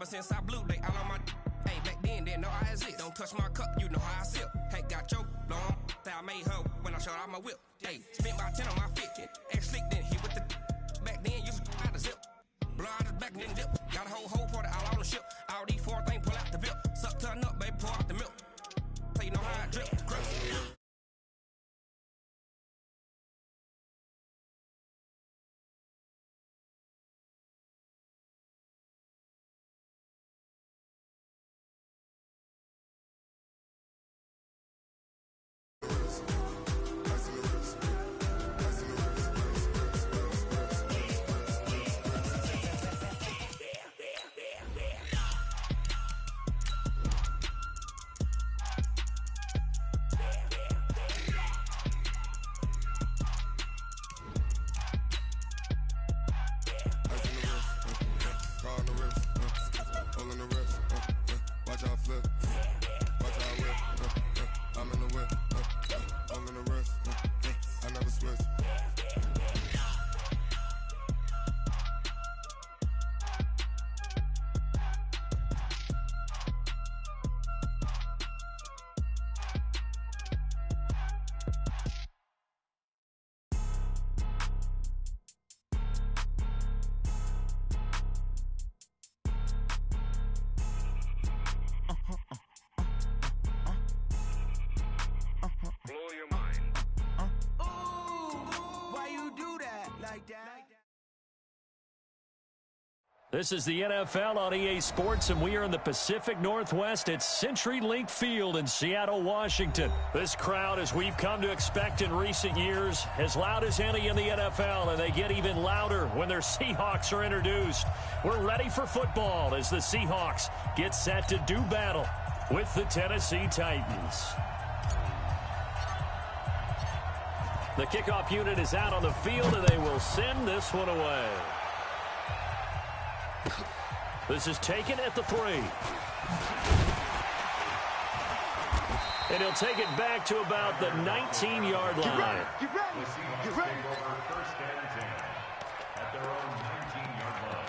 since I blew, they all on my. Hey, back then, didn't know I exist. Don't touch my cup, you know how I sip. Hey, got your long. I made her when I showed out my whip. Hey, spent about 10 on my fit. Ex-slick, then hit with the. Back then, used to out the zip. Blow out the back and then dip. Got a whole party all on the ship. All these four things, pull out the VIP. Suck, turn up, baby, pour out the milk. So you know how I drip. This is the NFL on EA Sports, and we are in the Pacific Northwest at CenturyLink Field in Seattle, Washington. This crowd, as we've come to expect in recent years, as loud as any in the NFL, and they get even louder when their Seahawks are introduced. We're ready for football as the Seahawks get set to do battle with the Tennessee Titans. The kickoff unit is out on the field, and they will send this one away. This is taken at the 3. And he'll take it back to about the 19-yard line. Get ready. Get ready. First and 10 at their own 19-yard line.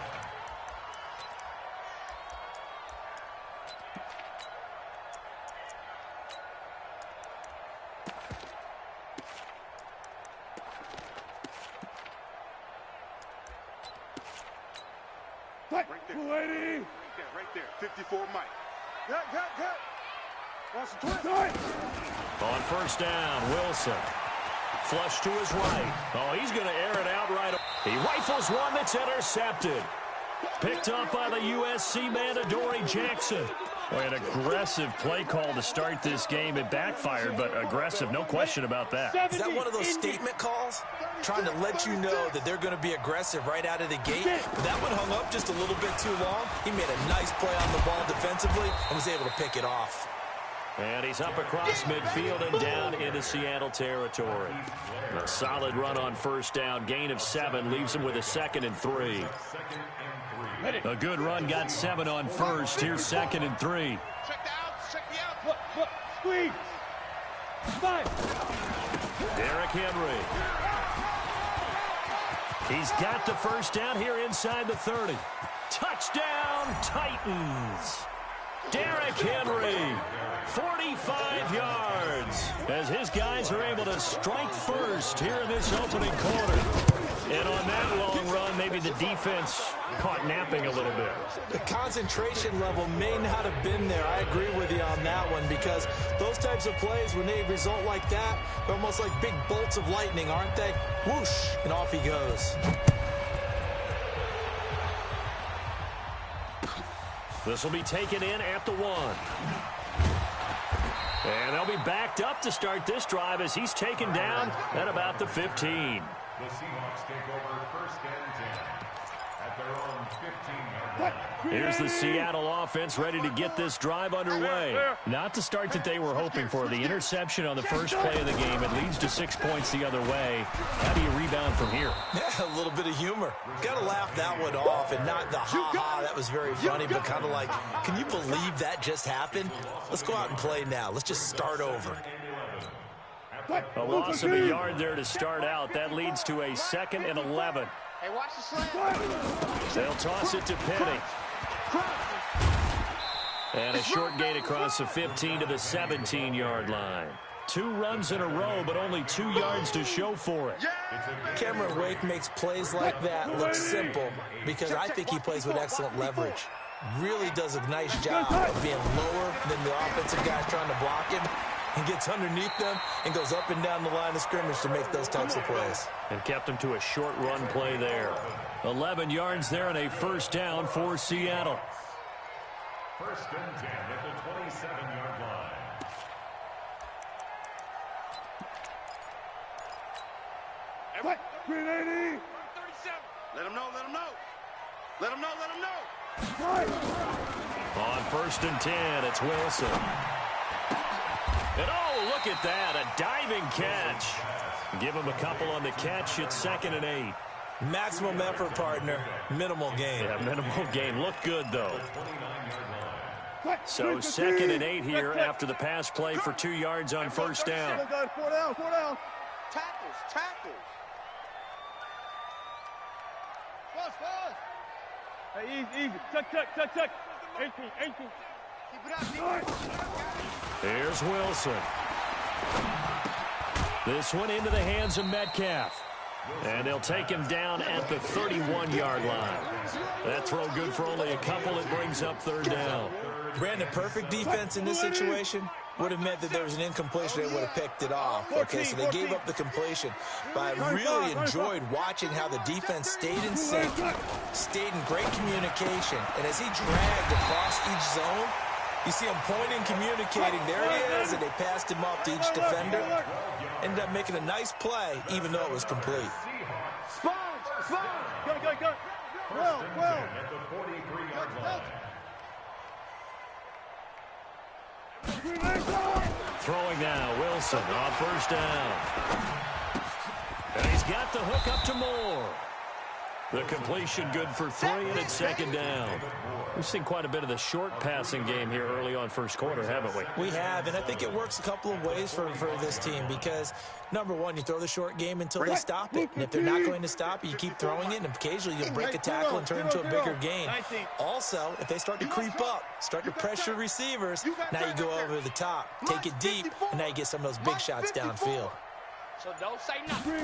Right there. Right there. 54 Mike. Cut. Watch the twist. On first down, Wilson. Flush to his right. Oh, he's going to air it out right. He rifles one that's intercepted. Picked up by the USC man, Adoree Jackson. Boy, an aggressive play call to start this game. It backfired, but aggressive, no question about that. Is that one of those statement calls? Trying to let you know that they're going to be aggressive right out of the gate. That one hung up just a little bit too long. He made a nice play on the ball defensively and was able to pick it off. And he's up across midfield and down into Seattle territory. A solid run on first down. Gain of 7 leaves him with a 2nd and 3. A good run got 7 on first. Here's 2nd and 3. Check the out. Check the out. Look. Squeeze. Spike. Derrick Henry. He's got the first down here inside the 30. Touchdown, Titans. Derrick Henry, 45 yards, as his guys are able to strike first here in this opening quarter. And on that long run, maybe the defense caught napping a little bit. The concentration level may not have been there. I agree with you on that one, because those types of plays, when they result like that, they're almost like big bolts of lightning, aren't they? Whoosh, and off he goes. This will be taken in at the 1. And they'll be backed up to start this drive as he's taken down at about the 15. The Seahawks take over first and 10 at their own 15-yard line. Here's the Seattle offense ready to get this drive underway. Not the start that they were hoping for. The interception on the first play of the game. It leads to 6 points the other way. How do you rebound from here? Yeah, a little bit of humor. Got to laugh that one off, and not the ha-ha. That was very funny, but kind of like, can you believe that just happened? Let's go out and play now. Let's just start over. A loss of a yard there to start out. That leads to a 2nd and 11. Hey, watch the slant. They'll toss it to Penny. And a short gain across the 15 to the 17-yard line. 2 runs in a row, but only 2 yards to show for it. Cameron Wake makes plays like that look simple because I think he plays with excellent leverage. Really does a nice job of being lower than the offensive guy trying to block him and gets underneath them and goes up and down the line of scrimmage to make those types of plays. And kept him to a short run play there. 11 yards there and a first down for Seattle. First and 10 at the 27-yard line. What? 380. 37. Let him know, let him know. Let him know, let him know. On first and 10, it's Wilson. And oh, look at that, a diving catch. Give him a couple on the catch. It's 2nd and 8. Maximum effort, partner. Minimal gain. Yeah, minimal gain. Looked good, though. So 2nd and 8 here after the pass play for 2 yards on first down. 4 down, 4 down. Tackles, tackles. Fast. Hey, easy. Tuck. 18. Keep it up, Here's Wilson. This one into the hands of Metcalf. And they'll take him down at the 31-yard line. That throw good for only a couple. It brings up 3rd down. Brandon, perfect defense in this situation would have meant that there was an incompletion. They would have picked it off. Okay, so they gave up the completion. But I really enjoyed watching how the defense stayed in sync, stayed in great communication. And as he dragged across each zone, you see him pointing, communicating. There he is, and they passed him off to each defender. Ended up making a nice play, even though it was complete. Go. Well. At the 43-yard line. Throwing now, Wilson on first down. And he's got the hook up to Moore. The completion good for 3, and it's 2nd down. We've seen quite a bit of the short passing game here early on first quarter, haven't we? We have, and I think it works a couple of ways for this team because, number one, you throw the short game until they stop it. And if they're not going to stop it, you keep throwing it, and occasionally you'll break a tackle and turn it into a bigger gain. Also, if they start to creep up, start to pressure receivers, now you go over the top, take it deep, and now you get some of those big shots downfield. So don't say nothing.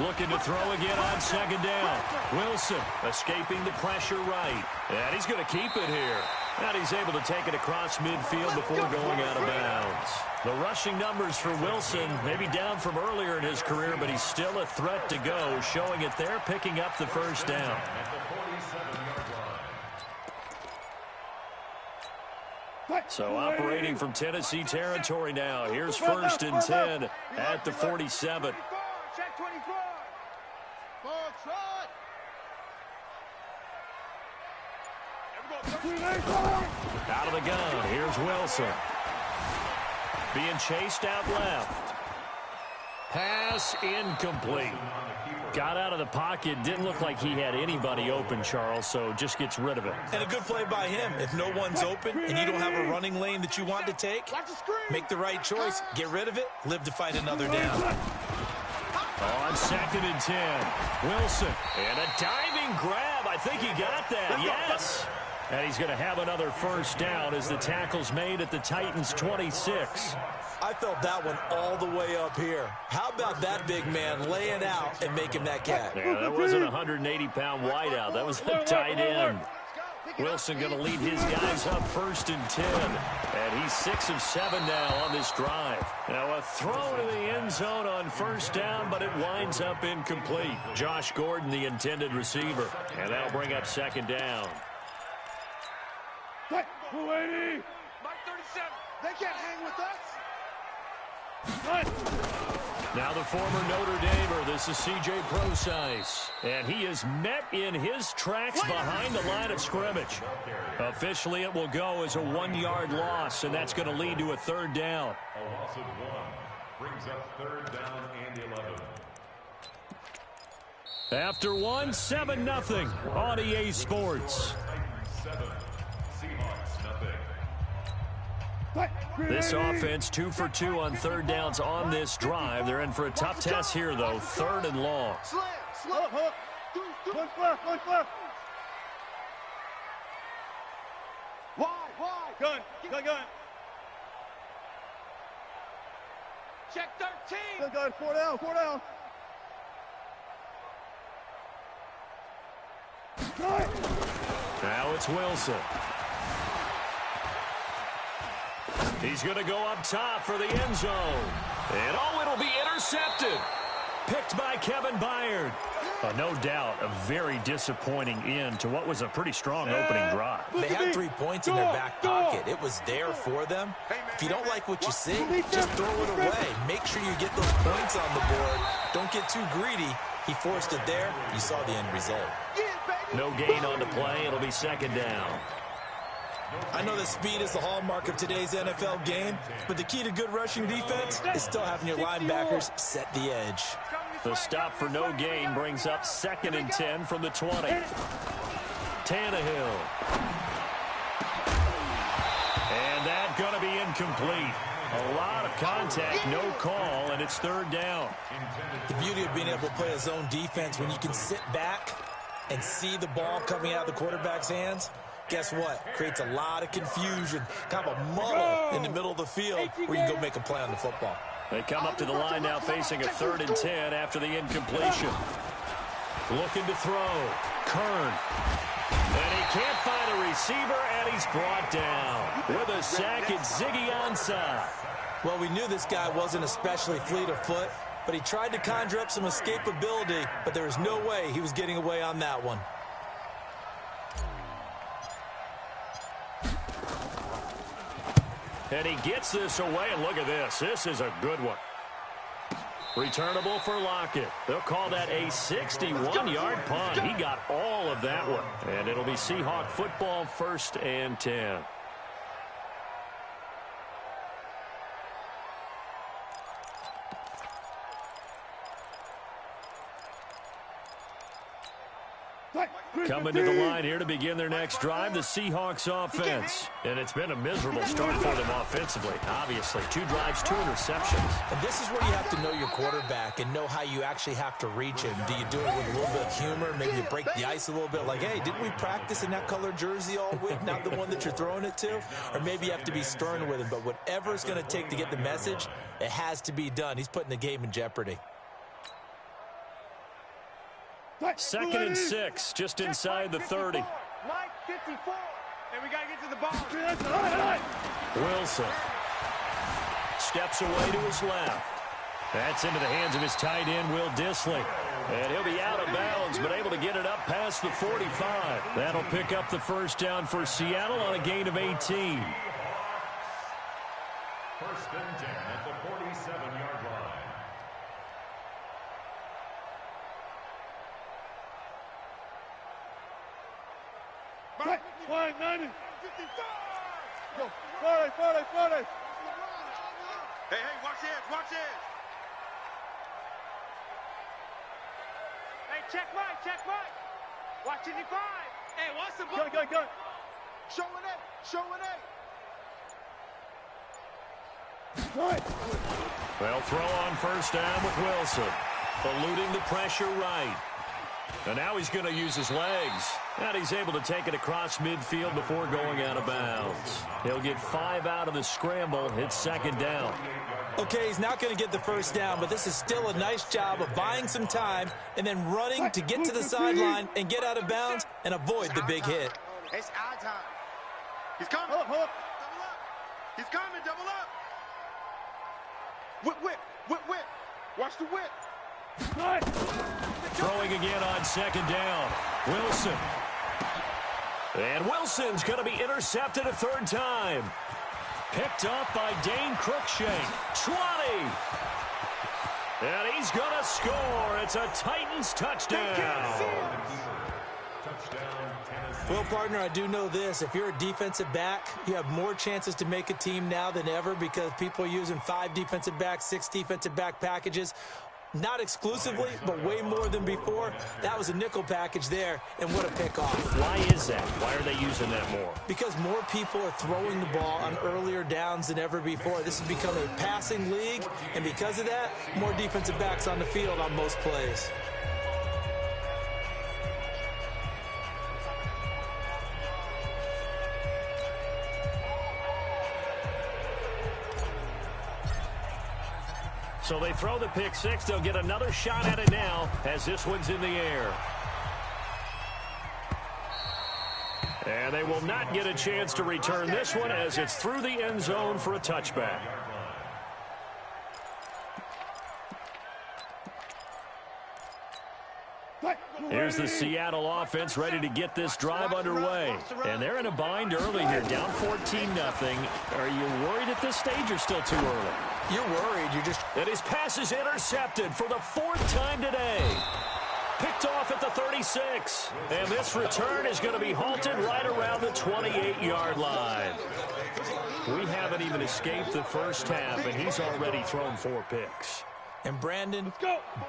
Looking to throw again on 2nd down. Wilson escaping the pressure right. And he's going to keep it here. And he's able to take it across midfield before going out of bounds. The rushing numbers for Wilson maybe down from earlier in his career, but he's still a threat to go, showing it there, picking up the first down. At the 47-yard line. So operating from Tennessee territory now. Here's 1st and 10 at the 47. Check 24. Out of the gun. Here's Wilson. Being chased out left. Pass incomplete. Got out of the pocket. Didn't look like he had anybody open, Charles, so just gets rid of it. And a good play by him. If no one's open and you don't have a running lane that you want to take, make the right choice. Get rid of it. Live to fight another down. On 2nd and 10. Wilson. And a diving grab. I think he got that. Yes. And he's going to have another first down as the tackle's made at the Titans' 26. I felt that one all the way up here. How about that big man laying out and making that catch? Yeah, that wasn't a 180-pound wideout. That was a tight end. Wilson going to lead his guys up 1st and 10. And he's 6 of 7 now on this drive. Now a throw to the end zone on first down, but it winds up incomplete. Josh Gordon, the intended receiver. And that'll bring up 2nd down. 280. Mike 37. They can't hang with us. Now the former Notre Damer, this is C.J. Prosise. And he is met in his tracks behind the line of scrimmage. Officially, it will go as a 1-yard loss, and that's going to lead to a 3rd down. A loss of 1 brings up 3rd down and 11. After 1, 7-0 on EA Sports. 7, Seahawks nothing. This offense 2 for 2 on 3rd downs on this drive. They're in for a tough test here, though. 3rd and long. Hook. One left. Wide. Gun. Check 13. Gun. 4 down. Now it's Wilson. He's going to go up top for the end zone. And it'll be intercepted. Picked by Kevin Byard. No doubt, a very disappointing end to what was a pretty strong opening drive. They had 3 points in their back pocket. It was there for them. If you don't like what you see, just throw it away. Make sure you get those points on the board. Don't get too greedy. He forced it there. You saw the end result. No gain on the play. It'll be second down. I know that speed is the hallmark of today's NFL game, but the key to good rushing defense is still having your linebackers set the edge. The stop for no gain brings up 2nd and 10 from the 20. Tannehill. And that's going to be incomplete. A lot of contact, no call, and it's 3rd down. The beauty of being able to play a zone defense when you can sit back and see the ball coming out of the quarterback's hands, guess what? Creates a lot of confusion, kind of a muddle in the middle of the field where you can go make a play on the football. They come up to the line now facing a 3rd and 10 after the incompletion. Looking to throw. Kern. And he can't find a receiver, and he's brought down. With a sack, it's Ziggy Ansah. Well, we knew this guy wasn't especially fleet of foot, but he tried to conjure up some escapability, but there was no way he was getting away on that one. And he gets this away, and look at this. This is a good one. Returnable for Lockett. They'll call that a 61-yard punt. He got all of that one. And it'll be Seahawk football, 1st and 10. Coming to the line here to begin their next drive, the Seahawks offense. And it's been a miserable start for them offensively, obviously. 2 drives, 2 interceptions. And this is where you have to know your quarterback and know how you actually have to reach him. Do you do it with a little bit of humor? Maybe you break the ice a little bit, like, hey, didn't we practice in that color jersey all week, not the one that you're throwing it to? Or maybe you have to be stern with him. But whatever it's going to take to get the message, it has to be done. He's putting the game in jeopardy. 2nd and 6, just inside the 30. 9:54. And we got to get to the ball. Wilson steps away to his left. That's into the hands of his tight end, Will Dissly. And he'll be out of bounds, but able to get it up past the 45. That'll pick up the 1st down for Seattle on a gain of 18. 1st and 10 at the 47-yard line. Flag 90. Go. 40. Hey, watch it. Hey, check Mike. Watch it, 5. Hey, watch the ball. Go. Showing it. They'll throw on 1st down with Wilson. Eluding the pressure right. And now he's going to use his legs. And he's able to take it across midfield before going out of bounds. He'll get 5 out of the scramble. It's 2nd down. Okay, he's not going to get the 1st down, but this is still a nice job of buying some time and then running to get to the sideline and get out of bounds and avoid the big hit. It's our time. He's coming. Double up. He's coming. Double up. Whip. Watch the whip. Throwing again on 2nd down. Wilson. And Wilson's going to be intercepted a 3rd time. Picked up by Dane Cruikshank. 20. And he's going to score. It's a Titans touchdown. Well, partner, I do know this. If you're a defensive back, you have more chances to make a team now than ever because people are using 5 defensive backs, 6 defensive back packages. Not exclusively, but way more than before. That was a nickel package there, and what a pickoff. Why is that? Why are they using that more? Because more people are throwing the ball on earlier downs than ever before. This has become a passing league, and because of that, more defensive backs on the field on most plays. So they throw the pick six. They'll get another shot at it now as this one's in the air. And they will not get a chance to return this one as it's through the end zone for a touchback. Here's the Seattle offense ready to get this drive underway. And they're in a bind early here, down 14-0. Are you worried at this stage or still too early? You're worried. And his pass is intercepted for the fourth time today. Picked off at the 36. And this return is going to be halted right around the 28-yard line. We haven't even escaped the first half, and he's already thrown 4 picks. And Brandon,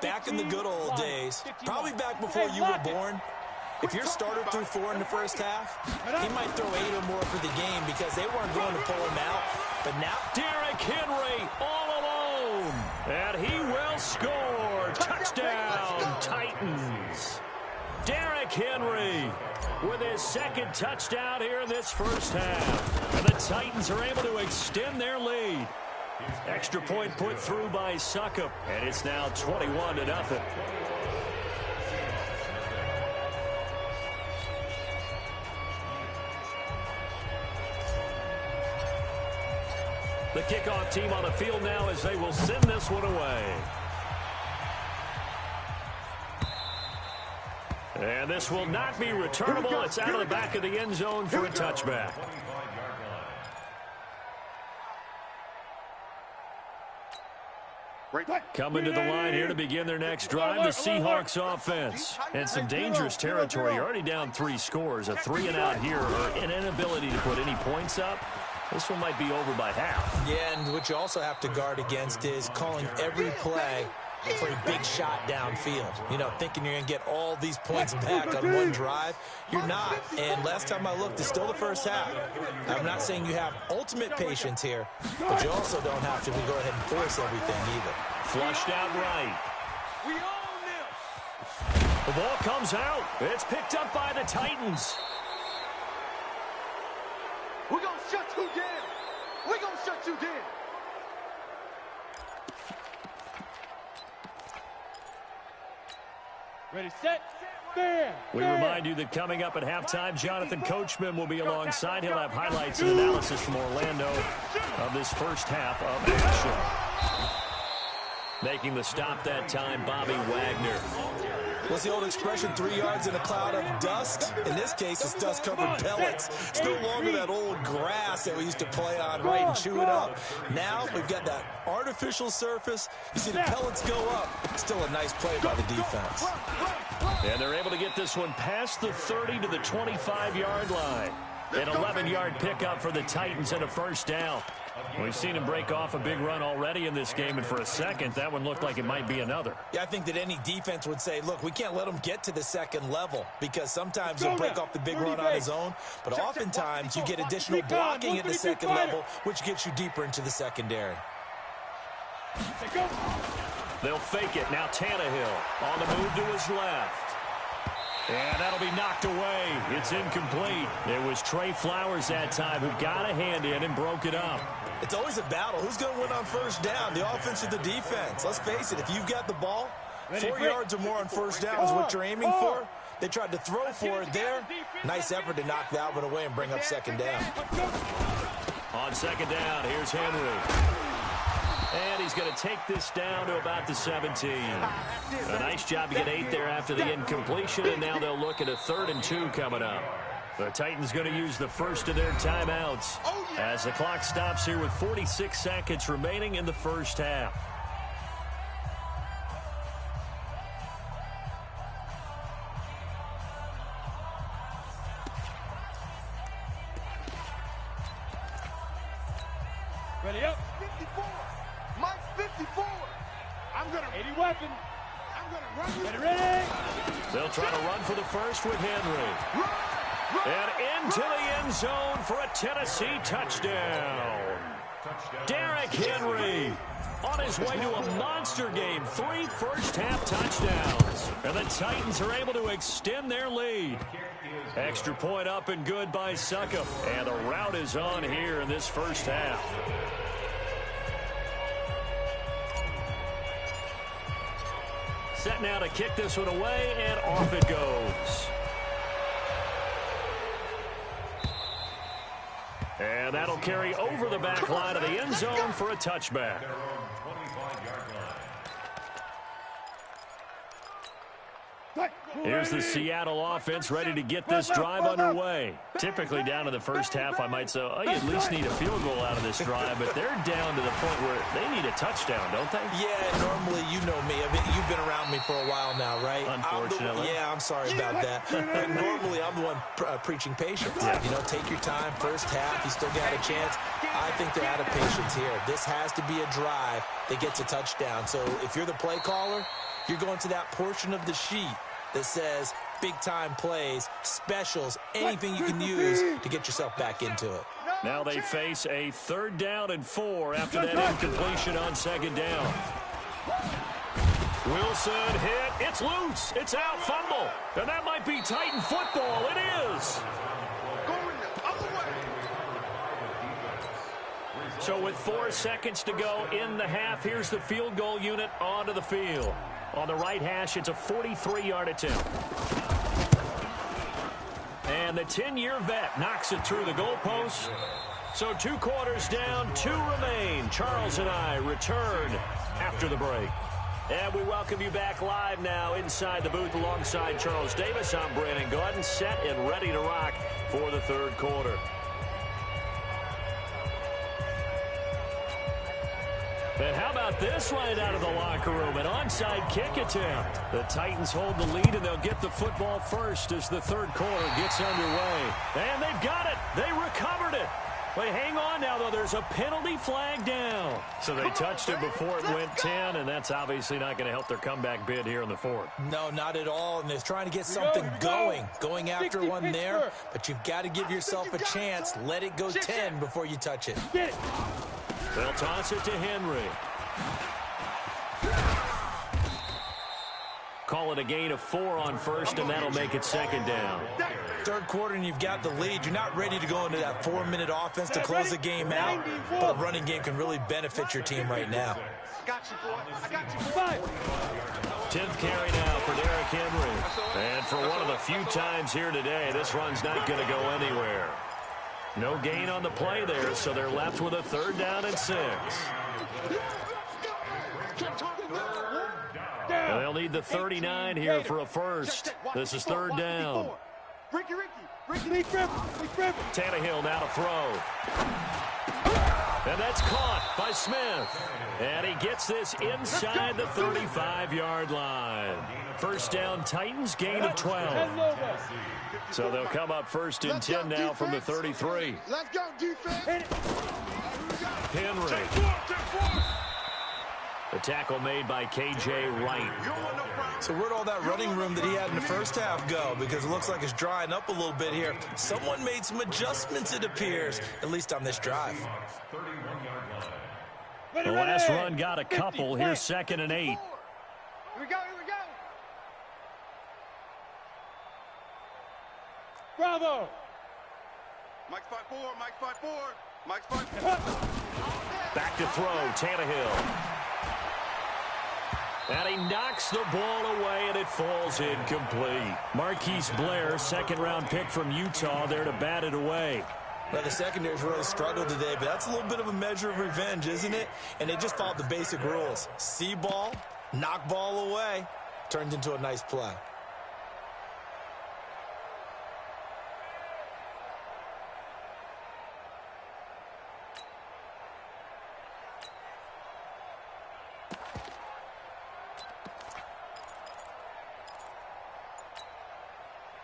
back in the good old days, probably back before you were born, if your starter threw 4 in the first half, he might throw 8 or more for the game because they weren't going to pull him out. But now, Derrick Henry all alone, and he will score. Touchdown, Titans. Derrick Henry with his second touchdown here in this first half. And the Titans are able to extend their lead. Extra point put through by Succop, and it's now 21-0. The kickoff team on the field now as they will send this one away. And this will not be returnable. It's out of the back of the end zone for a touchback. Coming to the line here to begin their next drive, the Seahawks offense. And some dangerous territory. You're already down 3 scores. A 3-and-out here, or an inability to put any points up. This one might be over by half. Yeah, and what you also have to guard against is calling every play for a big shot downfield. You know, thinking you're going to get all these points back on one drive. You're not. And last time I looked, it's still the first half. I'm not saying you have ultimate patience here, but you also don't have to go ahead and force everything either. Flushed out right. We own this. The ball comes out. It's picked up by the Titans. We're going to shut you down. We're going to shut you down. Ready, set, fair. We remind you that coming up at halftime, Jonathan Coachman will be alongside. He'll have highlights and analysis from Orlando of this first half of action. Making the stop that time, Bobby Wagner. What's the old expression, 3 yards in a cloud of dust? In this case, it's dust-covered pellets. It's no longer that old grass that we used to play on, right, and chew it up. Now we've got that artificial surface. You see the pellets go up. Still a nice play by the defense. And they're able to get this one past the 30 to the 25-yard line. An 11-yard pickup for the Titans and a first down. We've seen him break off a big run already in this game, and for a second, that one looked like it might be another. Yeah, I think that any defense would say, look, we can't let him get to the second level because sometimes he'll break off the big run on his own, but oftentimes you get additional blocking at the second level, which gets you deeper into the secondary. They'll fake it. Now Tannehill on the move to his left. And that'll be knocked away. It's incomplete. It was Trey Flowers that time who got a hand in and broke it up. It's always a battle. Who's going to win on first down, the offense or the defense? Let's face it, if you've got the ball, 4 yards or more on first down is what you're aiming for. They tried to throw for it there. Nice effort to knock that one away and bring up second down. On second down, here's Henry. And he's going to take this down to about the 17. A nice job to get 8 there after the incompletion, and now they'll look at a 3rd and 2 coming up. The Titans going to use the first of their timeouts as the clock stops here with 46 seconds remaining in the first half. Ready up. 54. Mike 54. I'm going to 80 weapon. I'm going to run. Ready. They'll try to run for the first with Henry. And into the end zone for a Tennessee touchdown. Derrick Henry on his way to a monster game. 3 first-half touchdowns. And the Titans are able to extend their lead. Extra point up and good by Succop. And the route is on here in this first half. Set now to kick this one away, and off it goes. And that'll carry over the back line of the end zone for a touchback. Here's the Seattle offense ready to get this drive underway. Typically down in the first half, I might say, oh, you at least need a field goal out of this drive, but they're down to the point where they need a touchdown, don't they? Yeah, normally, you know me. I mean, you've been around me for a while now, right? Unfortunately. I'm sorry about that. But normally, I'm the one preaching patience. Yeah. You know, take your time. First half, you still got a chance. I think they're out of patience here. This has to be a drive that gets a touchdown. So if you're the play caller, you're going to that portion of the sheet that says big-time plays, specials, anything you can use to get yourself back into it. Now they face a 3rd down and 4 after that incompletion on 2nd down. Wilson hit. It's loose. It's out. Fumble. And that might be Titan football. It is. So with 4 seconds to go in the half, here's the field goal unit onto the field. On the right hash, it's a 43-yard attempt. And the 10-year vet knocks it through the goalpost. So 2 quarters down, 2 remain. Charles and I return after the break. And we welcome you back live now inside the booth alongside Charles Davis. I'm Brandon Gordon, set and ready to rock for the 3rd quarter. And how about this right out of the locker room? An onside kick attempt. The Titans hold the lead, and they'll get the football first as the 3rd quarter gets underway. And they've got it. They recovered it. Wait, hang on now, though. There's a penalty flag down. So they touched it before it went 10, and that's obviously not going to help their comeback bid here in the 4th. No, not at all, and they're trying to get something going after one there, but you've got to give yourself a chance. Let it go 10 before you touch it. They'll toss it to Henry. Call it a gain of 4 on 1st, and that'll make it 2nd down. 3rd quarter, and you've got the lead. You're not ready to go into that 4-minute offense to close the game out, but a running game can really benefit your team right now. Got you, boy. I got you. 10th carry now for Derrick Henry. And for one of the few times here today, this run's not going to go anywhere. No gain on the play there, so they're left with a 3rd down and 6. And they'll need the 39 here for a first. This is 3rd down. Tannehill now to throw. And that's caught by Smith. And he gets this inside the 35-yard line. 1st down, Titans, gain of 12. So they'll come up 1st and 10 now from the 33. Let's go, defense. Henry. The tackle made by K.J. Wright. So where'd all that running room that he had in the first half go? Because it looks like it's drying up a little bit here. Someone made some adjustments, it appears, at least on this drive. The last run got a couple. Here's 2nd and 8. Here we go. Bravo! Mike's 5-4, Mike's 5-4, Mike's 5-4. Back to throw, Tannehill. And he knocks the ball away, and it falls incomplete. Marquise Blair, 2nd-round pick from Utah, there to bat it away. Well, the secondary's really struggled today, but that's a little bit of a measure of revenge, isn't it? And they just followed the basic rules. See ball, knock ball away, turned into a nice play.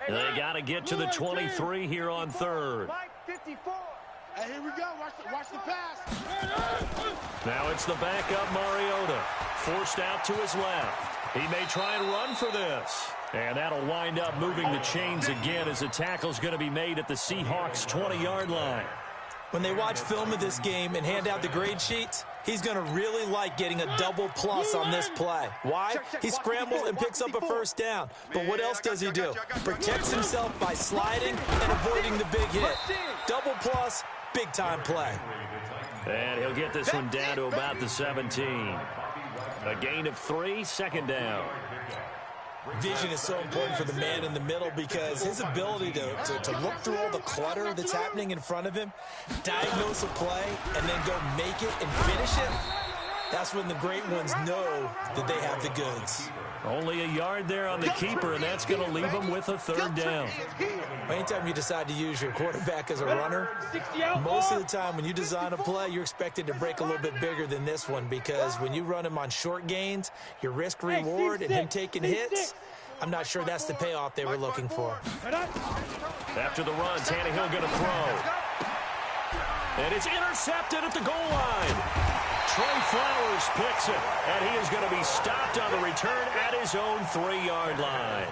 They got to get to the 23 here on 3rd. Hey, here we go. Watch the pass. Now it's the backup Mariota. Forced out to his left. He may try and run for this. And that'll wind up moving the chains again as the tackle's going to be made at the Seahawks' 20-yard line. When they watch film of this game and hand out the grade sheets, he's going to really like getting a double plus on this play. Why? He scrambles and picks up a 1st down. But what else does he do? Protects himself by sliding and avoiding the big hit. Double plus, big-time play. And he'll get this one down to about the 17. A gain of 3, second down. Vision is so important for the man in the middle because his ability to look through all the clutter that's happening in front of him, diagnose a play, and then go make it and finish it, that's when the great ones know that they have the goods. Only a yard there on the keeper, and that's going to leave them with a third down. Anytime you decide to use your quarterback as a runner, most of the time when you design a play, you're expected to break a little bit bigger than this one because when you run him on short gains, your risk-reward and him taking hits, I'm not sure that's the payoff they were looking for. After the run, Tannehill going to throw. And it's intercepted at the goal line. Trey Flowers picks it, and he is going to be stopped on the return at his own 3-yard line.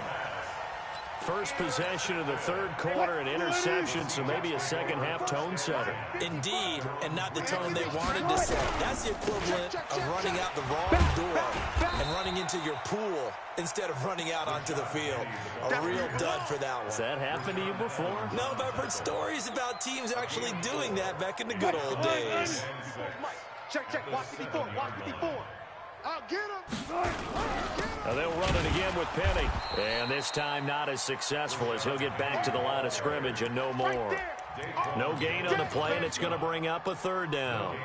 First possession of the third quarter, an interception, so maybe a second-half tone setter. Indeed, and not the tone they wanted to set. That's the equivalent of running out the wrong door and running into your pool instead of running out onto the field. A real dud for that one. Has that happened to you before? No, but I've heard stories about teams actually doing that back in the good old days. Check. Watch 54. Watch 54. I'll get him. Now they'll run it again with Penny. And this time not as successful as he'll get back to the line of scrimmage and no more. No gain on the play, and it's going to bring up a third down.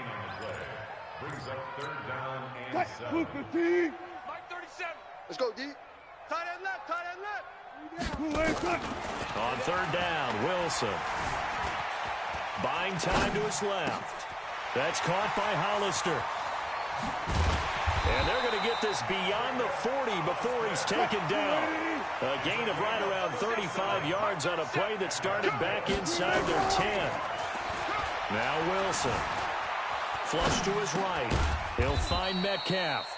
Brings up third down and 7. Mike 37. Let's go, D. Tight end left. On third down, Wilson. Buying time to his left. That's caught by Hollister. And they're going to get this beyond the 40 before he's taken down. A gain of right around 35 yards on a play that started back inside their 10. Now Wilson. Flush to his right. He'll find Metcalf.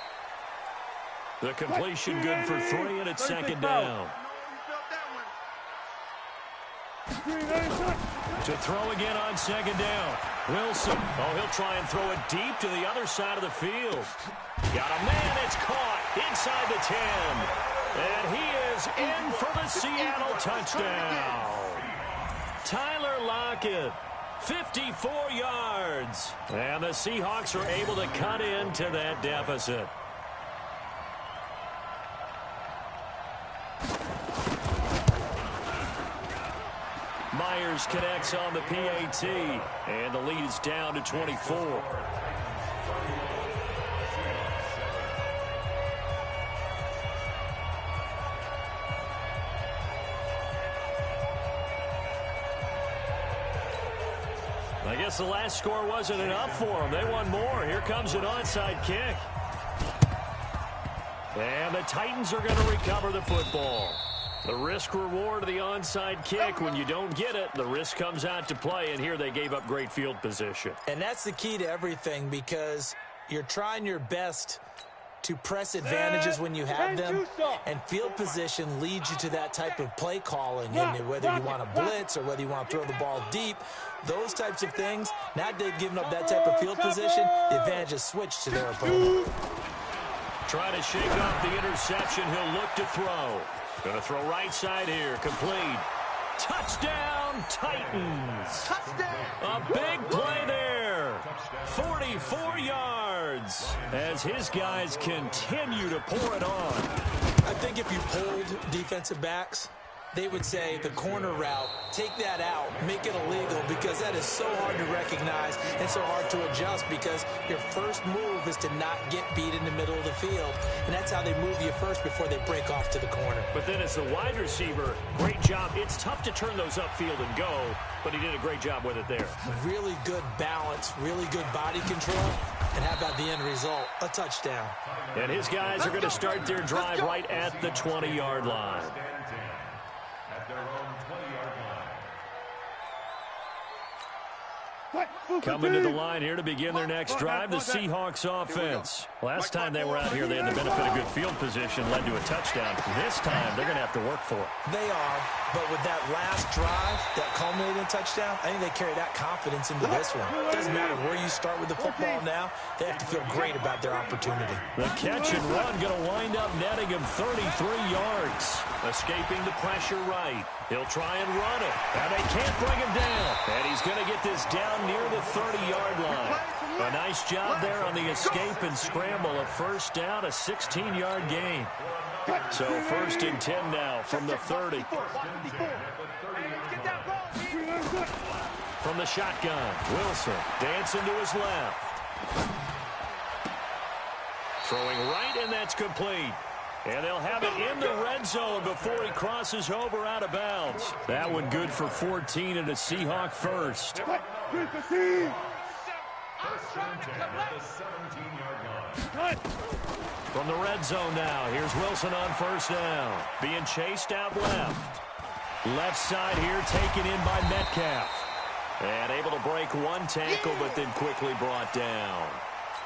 The completion good for 3, and it's second down. To throw again on second down. Wilson. Oh, he'll try and throw it deep to the other side of the field. Got a man. It's caught inside the 10. And he is in for the Seattle touchdown. Tyler Lockett, 54 yards. And the Seahawks are able to cut into that deficit. Myers connects on the PAT, and the lead is down to 24. I guess the last score wasn't enough for them. They won more. Here comes an onside kick. And the Titans are going to recover the football. The risk-reward of the onside kick, when you don't get it, the risk comes out to play, and here they gave up great field position. And that's the key to everything because you're trying your best to press advantages when you have them, and field position leads you to that type of play calling, and whether you want to blitz or whether you want to throw the ball deep, those types of things, now that they've given up that type of field position, the advantage is switched to their opponent. Trying to shake off the interception, he'll look to throw. Going to throw right side here. Complete. Touchdown, Titans. A big play there. 44 yards as his guys continue to pour it on. I think if you polled defensive backs, they would say the corner route, take that out, make it illegal, because that is so hard to recognize and so hard to adjust because your first move is to not get beat in the middle of the field. And that's how they move you first before they break off to the corner. But then as the wide receiver, great job. It's tough to turn those upfield and go, but he did a great job with it there. Really good balance, really good body control. And how about the end result? A touchdown. And his guys are going to start their drive right at the 20-yard line. Coming to the line here to begin their next drive, the Seahawks offense. Last time they were out here, they had the benefit of good field position, led to a touchdown. This time, they're going to have to work for it. They are, but with that last drive that culminated in a touchdown, I think they carry that confidence into this one. It doesn't matter where you start with the football now, they have to feel great about their opportunity. The catch and run going to wind up netting him 33 yards. Escaping the pressure right. He'll try and run it, and they can't bring him down. And he's going to get this down near the 30-yard line. A nice job there on the escape and scramble. A first down, a 16-yard gain. So 1st and 10 now from the 30. From the shotgun, Wilson dancing to his left. Throwing right, and that's complete. And they'll have it in the red zone before he crosses over out of bounds. That one good for 14 and a Seahawk first. First and 10 at the 17-yard line. From the red zone now, here's Wilson on first down. Being chased out left. Left side here taken in by Metcalf. And able to break one tackle, but then quickly brought down.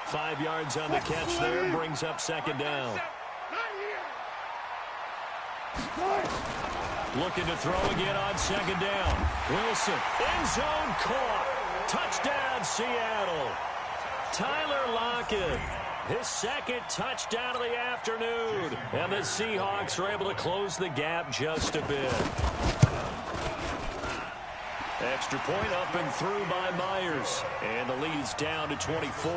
5 yards on the catch there, brings up second down. Looking to throw again on second down. Wilson, end zone caught. Touchdown, Seattle. Tyler Lockett, his second touchdown of the afternoon. And the Seahawks are able to close the gap just a bit. Extra point up and through by Myers. And the lead is down to 24.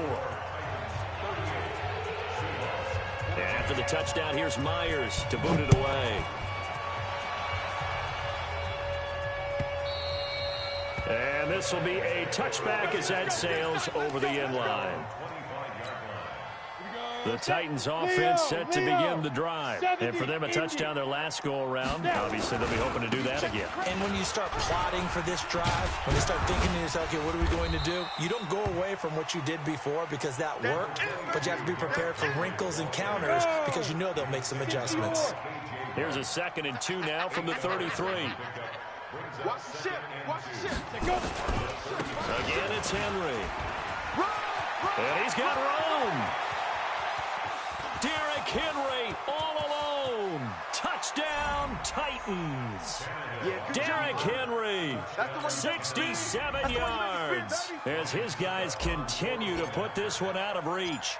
And after the touchdown, here's Myers to boot it away. And this will be a touchback as that sails over the end line. The Titans offense set to begin the drive. And for them, a touchdown their last go-around. Obviously, they'll be hoping to do that again. And when you start plotting for this drive, when you start thinking to yourself, okay, what are we going to do? You don't go away from what you did before because that worked, but you have to be prepared for wrinkles and counters because you know they'll make some adjustments. Here's a 2nd and 2 now from the 33. Watch the ship. Watch the ship. Again, it's Henry. And he's got Rome. Derrick Henry all alone. Touchdown, Titans. Derrick Henry, 67 yards, as his guys continue to put this one out of reach.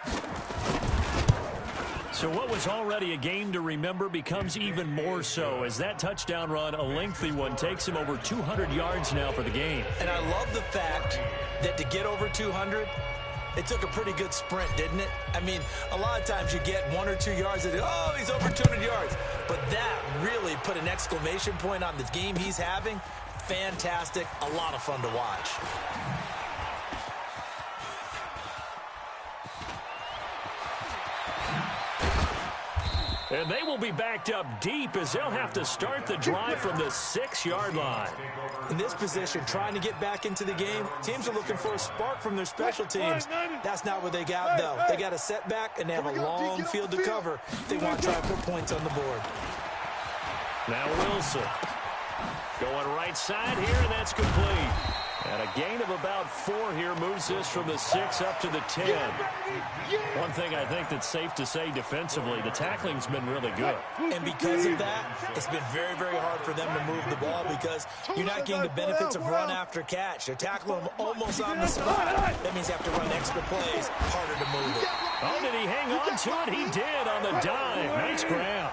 So what was already a game to remember becomes even more so as that touchdown run, a lengthy one, takes him over 200 yards now for the game. And I love the fact that to get over 200, it took a pretty good sprint, didn't it? I mean, a lot of times you get 1 or 2 yards and, oh, he's over 200 yards. But that really put an exclamation point on the game he's having. Fantastic. A lot of fun to watch. And they will be backed up deep as they'll have to start the drive from the 6-yard line. In this position, trying to get back into the game, teams are looking for a spark from their special teams. That's not what they got, though. They got a setback, and they have a long field to cover if they want to try to put points on the board. Now Wilson going right side here, and that's complete. And a gain of about 4 here moves this from the 6 up to the 10. One thing I think that's safe to say defensively, the tackling's been really good. And because of that, it's been very, very hard for them to move the ball because you're not getting the benefits of run after catch. They're tackling them almost on the spot. That means you have to run extra plays, harder to move it. Oh, did he hang on to it? He did on the dive. Nice grab.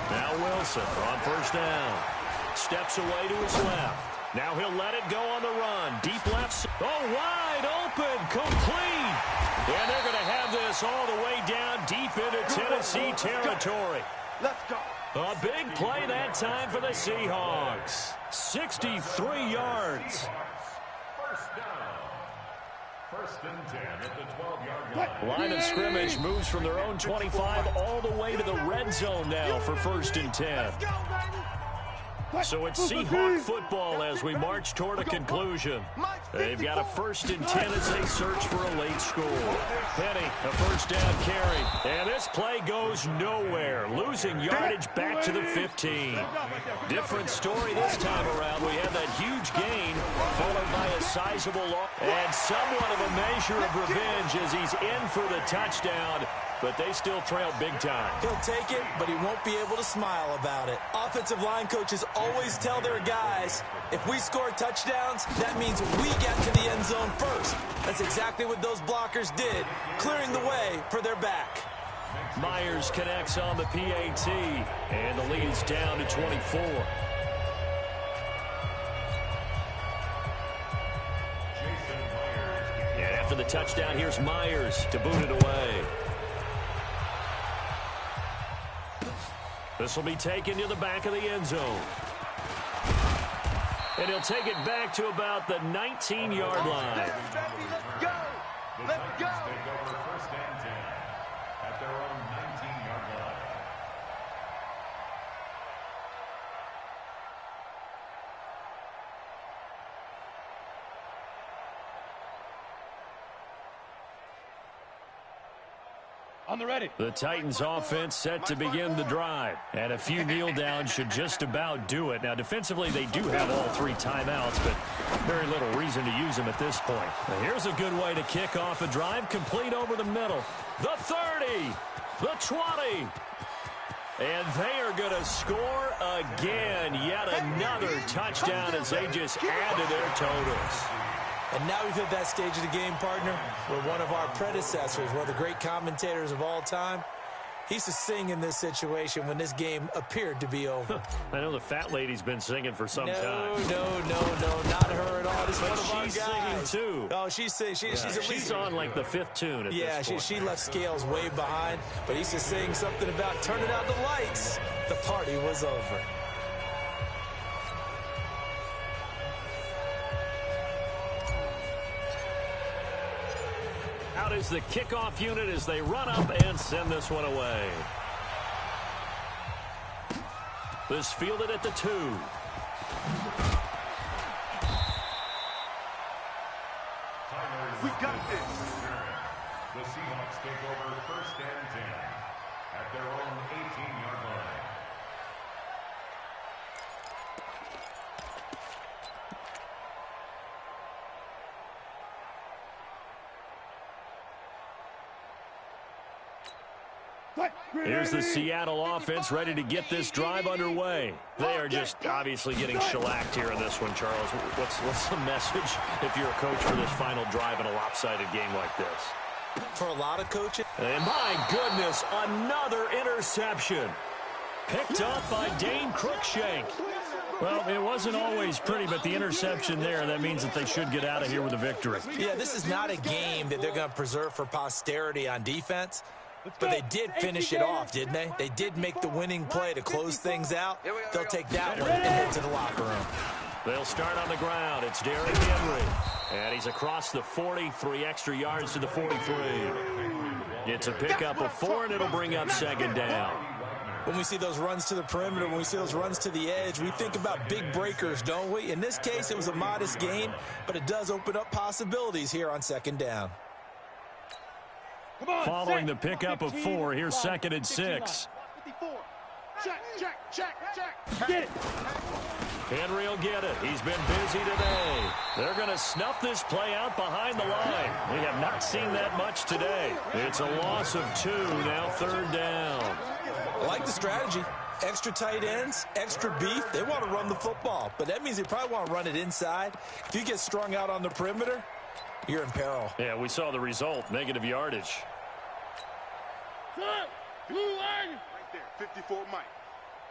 Now Wilson on first down. Steps away to his left. Now he'll let it go on the run. Deep left. Oh, wide open. Complete. And they're going to have this all the way down deep into Tennessee territory. Let's go. A big play that time for the Seahawks. 63 yards. First down. 1st and 10 at the 12-yard line. Line of scrimmage moves from their own 25 all the way to the red zone now for 1st and 10. So it's Seahawk football as we march toward a conclusion. They've got a 1st and 10 as they search for a late score. Penny, a first down carry. And this play goes nowhere. Losing yardage back to the 15. Different story this time around. We had that huge gain followed by a sizable loss. And somewhat of a measure of revenge as he's in for the touchdown. But they still trail big time. He'll take it, but he won't be able to smile about it. Offensive line coaches always tell their guys, if we score touchdowns, that means we get to the end zone first. That's exactly what those blockers did, clearing the way for their back. Myers connects on the PAT, and the lead is down to 24. the touchdown. Here's Myers to boot it away. This will be taken to the back of the end zone. And he'll take it back to about the 19-yard line. Let's go! Let's go! Take over first and 10 at their own 19-yard line. On the ready. The Titans offense set to begin the drive. And a few kneel downs should just about do it. Now, defensively, they do have all 3 timeouts, but very little reason to use them at this point. Now, here's a good way to kick off a drive, complete over the middle. The 30, the 20. And they are going to score again. Yet another touchdown as they just add to their totals. And now we've hit that stage of the game, partner, where one of our predecessors, one of the great commentators of all time, he used to sing in this situation when this game appeared to be over. I know the fat lady's been singing for some time. No, not her at all. This is But one of our she's guys. singing, too. Oh, she's singing. She's on like the 5th tune at this point. She left Scales way behind, but he used to sing something about turning out the lights. The party was over. Out is the kickoff unit as they run up and send this one away. This fielded at the 2. We got this. The Seahawks take over first and 10 at their own 18-yard line. Here's the Seattle offense ready to get this drive underway. They are just obviously getting shellacked here in this one, Charles. What's the message if you're a coach for this final drive in a lopsided game like this? For a lot of coaches. And my goodness, another interception. Picked up by Dane Cruikshank. Well, it wasn't always pretty, but the interception there, that means that they should get out of here with a victory. Yeah, this is not a game that they're going to preserve for posterity on defense. But they did finish it off, didn't they? They did make the winning play to close things out. They'll take that one and head to the locker room. They'll start on the ground. It's Derrick Henry. And he's across the 40, 3 extra yards to the 43. It's a pickup of 4, and it'll bring up second down. When we see those runs to the perimeter, when we see those runs to the edge, we think about big breakers, don't we? In this case, it was a modest gain, but it does open up possibilities here on second down. Following the pickup of 4, here's second and 6. Check. Get it. Henry will get it. He's been busy today. They're going to snuff this play out behind the line. We have not seen that much today. It's a loss of 2, now third down. I like the strategy. Extra tight ends, extra beef. They want to run the football, but that means they probably want to run it inside. If you get strung out on the perimeter, you're in peril. Yeah, we saw the result, negative yardage. Right there, 54 Mike.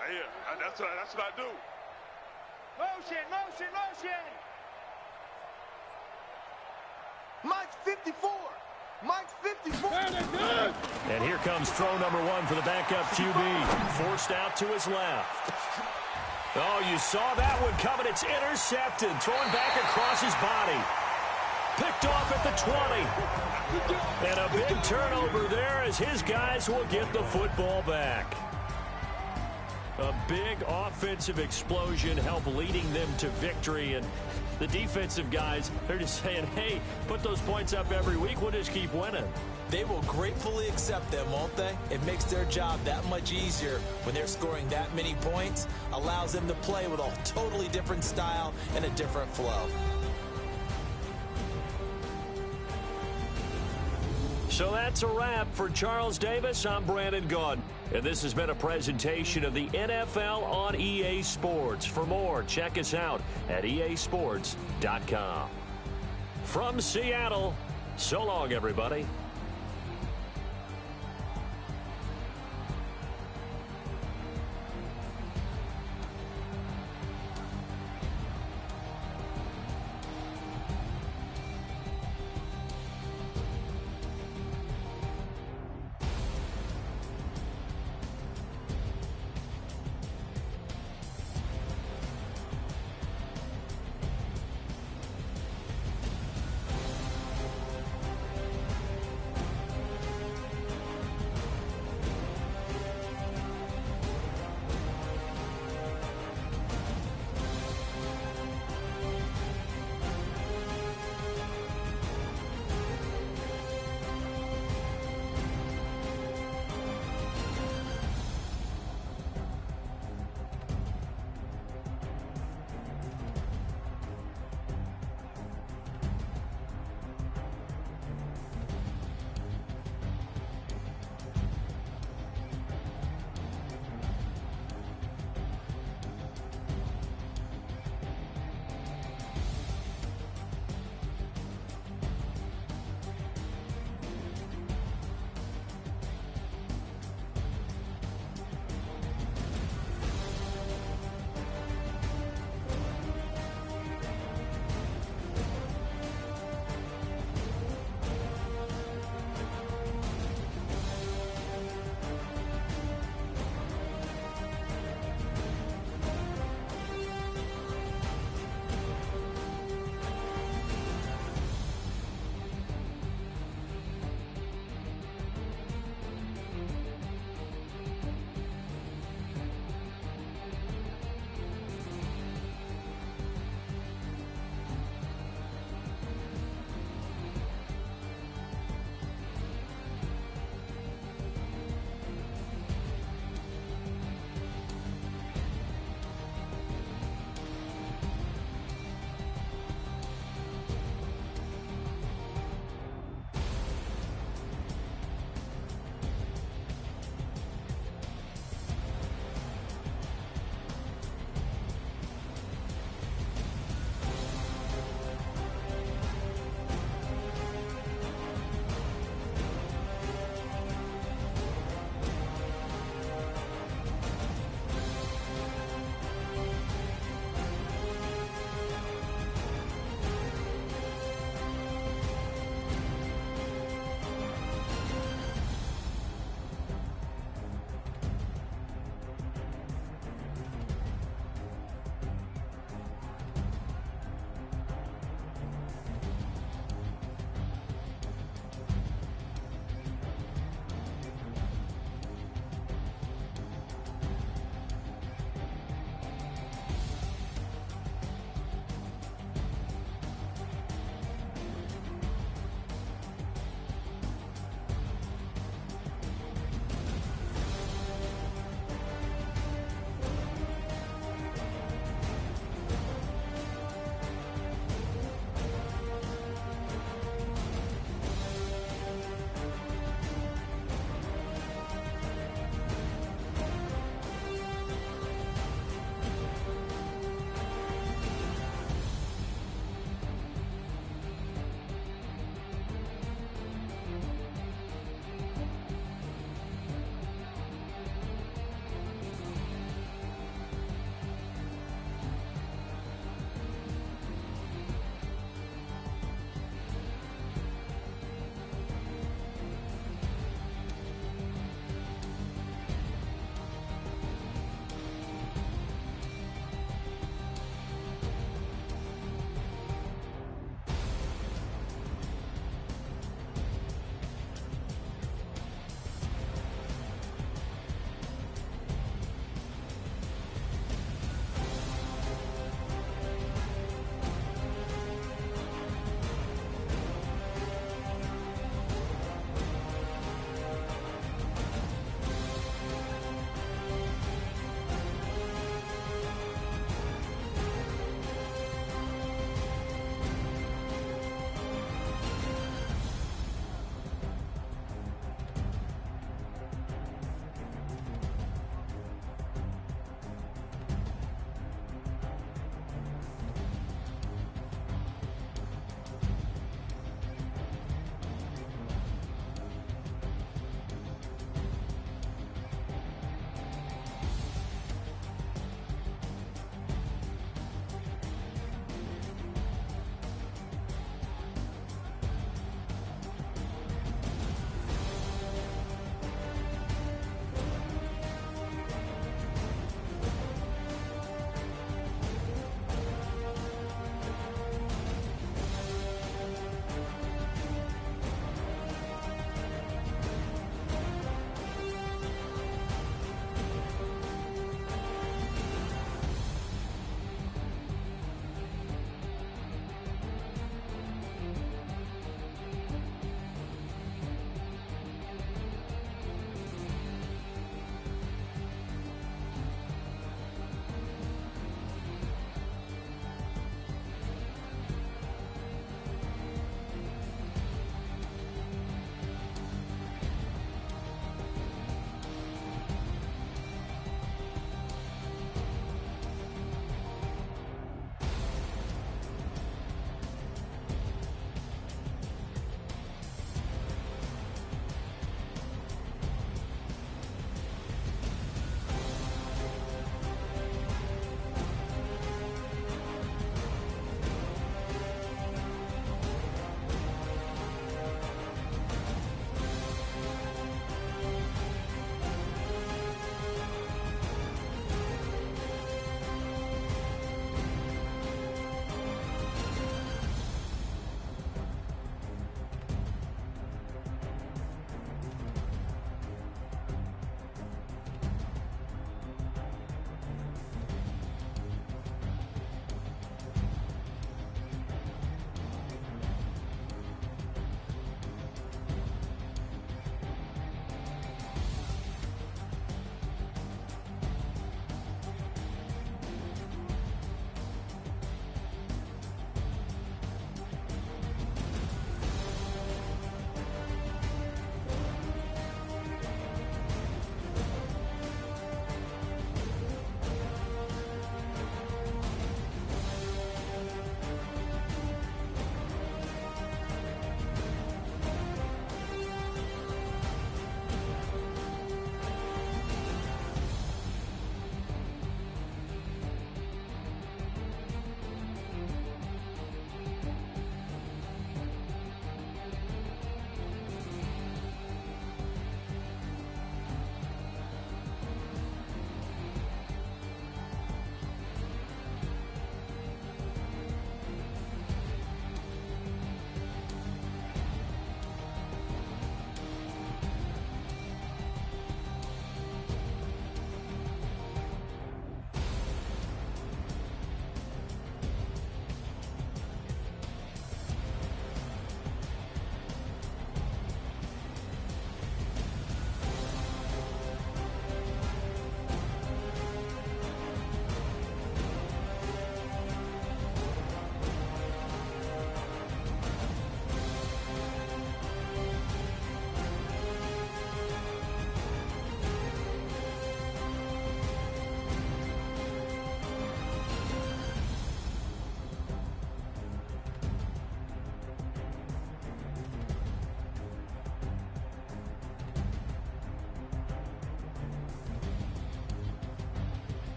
Right here. That's what I do. Motion. Mike's 54. Mike's 54. And here comes throw number 1 for the backup QB. Forced out to his left. Oh, you saw that one coming. It's intercepted. Throwing back across his body. Picked off at the 20. And a big turnover there as his guys will get the football back. A big offensive explosion helped leading them to victory. And the defensive guys, they're just saying, hey, put those points up every week. We'll just keep winning. They will gratefully accept them, won't they? It makes their job that much easier when they're scoring that many points. Allows them to play with a totally different style and a different flow. So that's a wrap for Charles Davis. I'm Brandon Gaudin. And this has been a presentation of the NFL on EA Sports. For more, check us out at easports.com. From Seattle, so long, everybody.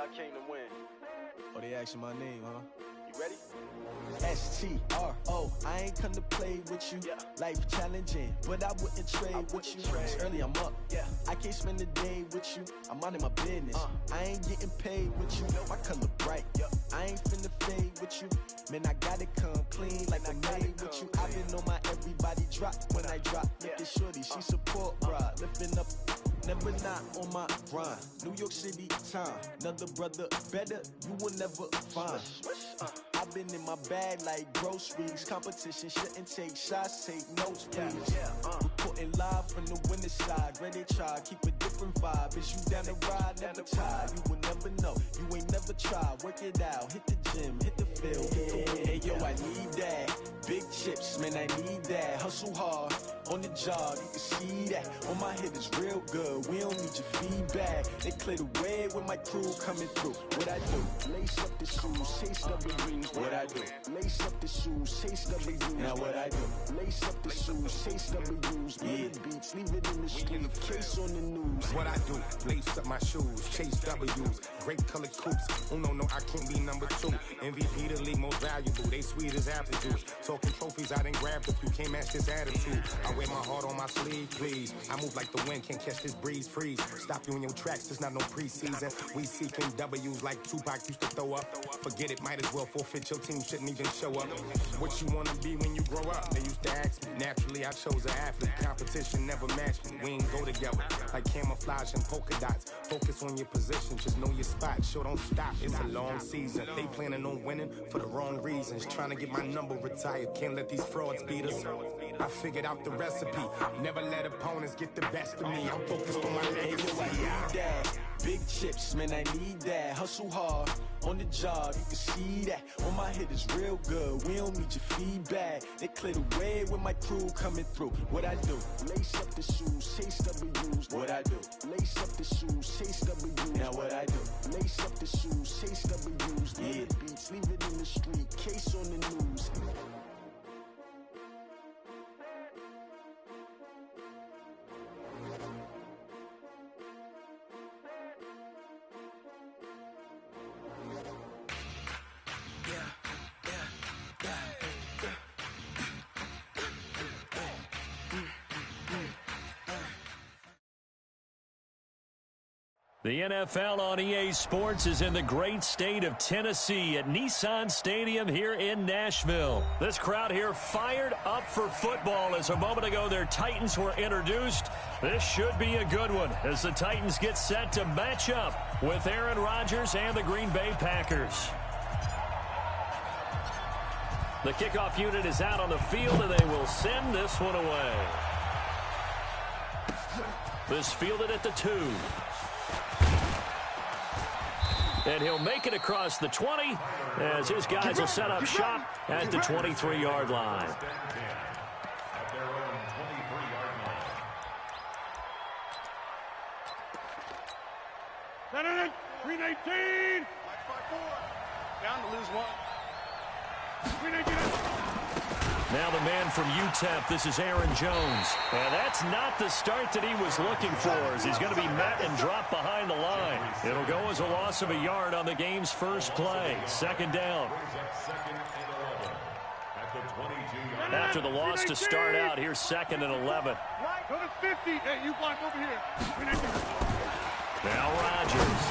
I came to win. Oh, they asking my name, huh? You ready? S-T-R-O, I ain't come to play with you. Life challenging, but I wouldn't trade with you. It's early, I'm up. I can't spend the day with you. I'm minding my business. I ain't getting paid with you. My color bright. I ain't finna fade with you. Man, I gotta come clean like I made with you. I've been on my everybody drop when I drop. Look at shorty, she support, bruh. Lifting up, never not on my grind. New York City time, another brother better, you will never find. I've been in my bag like groceries. Competition shouldn't take shots, take notes, please. Reporting live from the winning side. Ready to try, keep a different vibe. Is you down the ride, never tired. You will never know, you ain't never tried. Work it out, hit the gym, hit the field, hit the win. Hey yo, I need that. Big chips, man, I need that. Hustle hard, on the job, you can see that. On my hit is real good, we don't need your feedback. They clear the way with my crew coming through. What I do, lace up the shoes, chase W's. What I do, lace up the shoes, chase W's. Now what I do, lace up the shoes, chase W's. Big beats, leave it in the street, case on the news. What I do, lace up my shoes, chase W's. Great colored coops, oh no, I can't be number 2. MVP the league most valuable, they sweet as apple juice. Talking trophies, I done grabbed a few, can't match this attitude. I wear my heart on my sleeve, please. I move like the wind, can't catch this breeze, freeze. Stop you in your tracks, there's not no preseason. We seeking W's like Tupac used to throw up. Forget it, might as well forfeit, your team shouldn't even show up. What you wanna be when you grow up? They used to ask me. Naturally, I chose an athlete. Competition never matched me. We ain't go together like camouflage and polka dots. Focus on your position, just know your spot. Sure, don't stop, it's a long season. They planning on winning for the wrong reasons. Trying to get my number retired, can't let these frauds beat us. I figured out the recipe. Never let opponents get the best of me. I'm focused on my legacy. Big chips, man, I need that. Hustle hard, on the job, you can see that. On my hit is real good, we don't need your feedback. They clear the way with my crew coming through. What I do, lace up the shoes, chase W's. What I do, lace up the shoes, chase W's. Now what I do, lace up the shoes, chase W's. Big beats, leave it in the street, case on the news. The NFL on EA Sports is in the great state of Tennessee at Nissan Stadium here in Nashville. This crowd here fired up for football as a moment ago their Titans were introduced. This should be a good one as the Titans get set to match up with Aaron Rodgers and the Green Bay Packers. The kickoff unit is out on the field and they will send this one away. This fielded at the 2. And he'll make it across the 20 as his guys will set up shop at the 23-yard line. At their own 23-yard line. 319. Down to lose one. 319. Now the man from UTEP, this is Aaron Jones. And that's not the start that he was looking for as he's going to be met and dropped behind the line. It'll go as a loss of a yard on the game's first play. Second down. After the loss to start out, here's 2nd and 11. Go to 50. Hey, you block over here. Now Rodgers.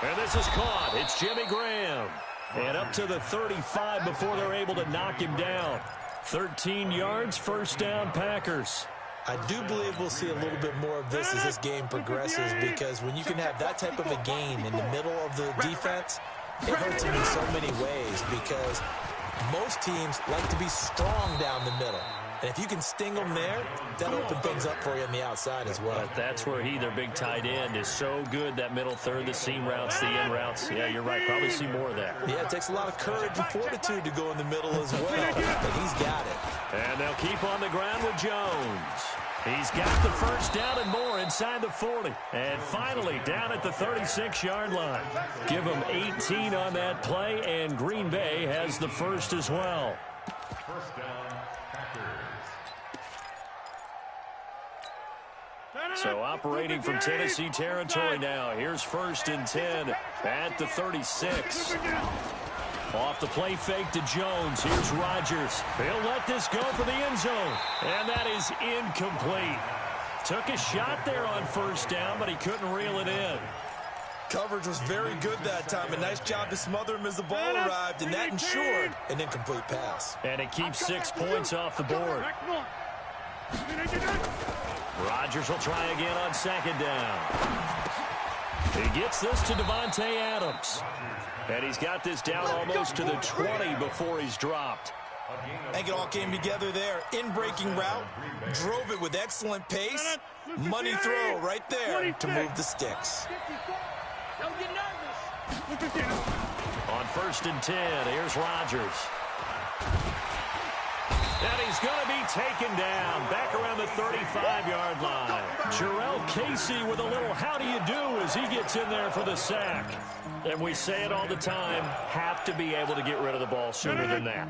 And this is caught. It's Jimmy Graham. And up to the 35 before they're able to knock him down. 13 yards, first down, Packers. I do believe we'll see a little bit more of this as this game progresses, because when you can have that type of a gain in the middle of the defense, it hurts them in so many ways, because most teams like to be strong down the middle. And if you can sting them there, that'll open things up for you on the outside as well. But that's where their big tight end, is so good, that middle third, the seam routes, the in routes. Yeah, you're right. Probably see more of that. Yeah, it takes a lot of courage and fortitude to go in the middle as well. But he's got it. And they'll keep on the ground with Jones. He's got the first down and more inside the 40. And finally down at the 36-yard line. Give them 18 on that play, and Green Bay has the first as well. First down, Packers. So operating from Tennessee territory now. Here's 1st and 10 at the 36. Off the play fake to Jones. Here's Rodgers. He'll let this go for the end zone. And that is incomplete. Took a shot there on 1st down, but he couldn't reel it in. Coverage was very good that time. A nice job to smother him as the ball arrived, and that ensured an incomplete pass. And it keeps 6 points off the board. Rodgers will try again on 2nd down. He gets this to Devontae Adams. And he's got this down almost to the 20 before he's dropped. I think it all came together there. In-breaking route, drove it with excellent pace. Money throw right there to move the sticks. On 1st and 10, here's Rodgers. And he's going to be taken down back around the 35-yard line. Jarrell Casey with a little how do you do as he gets in there for the sack. And we say it all the time, have to be able to get rid of the ball sooner than that.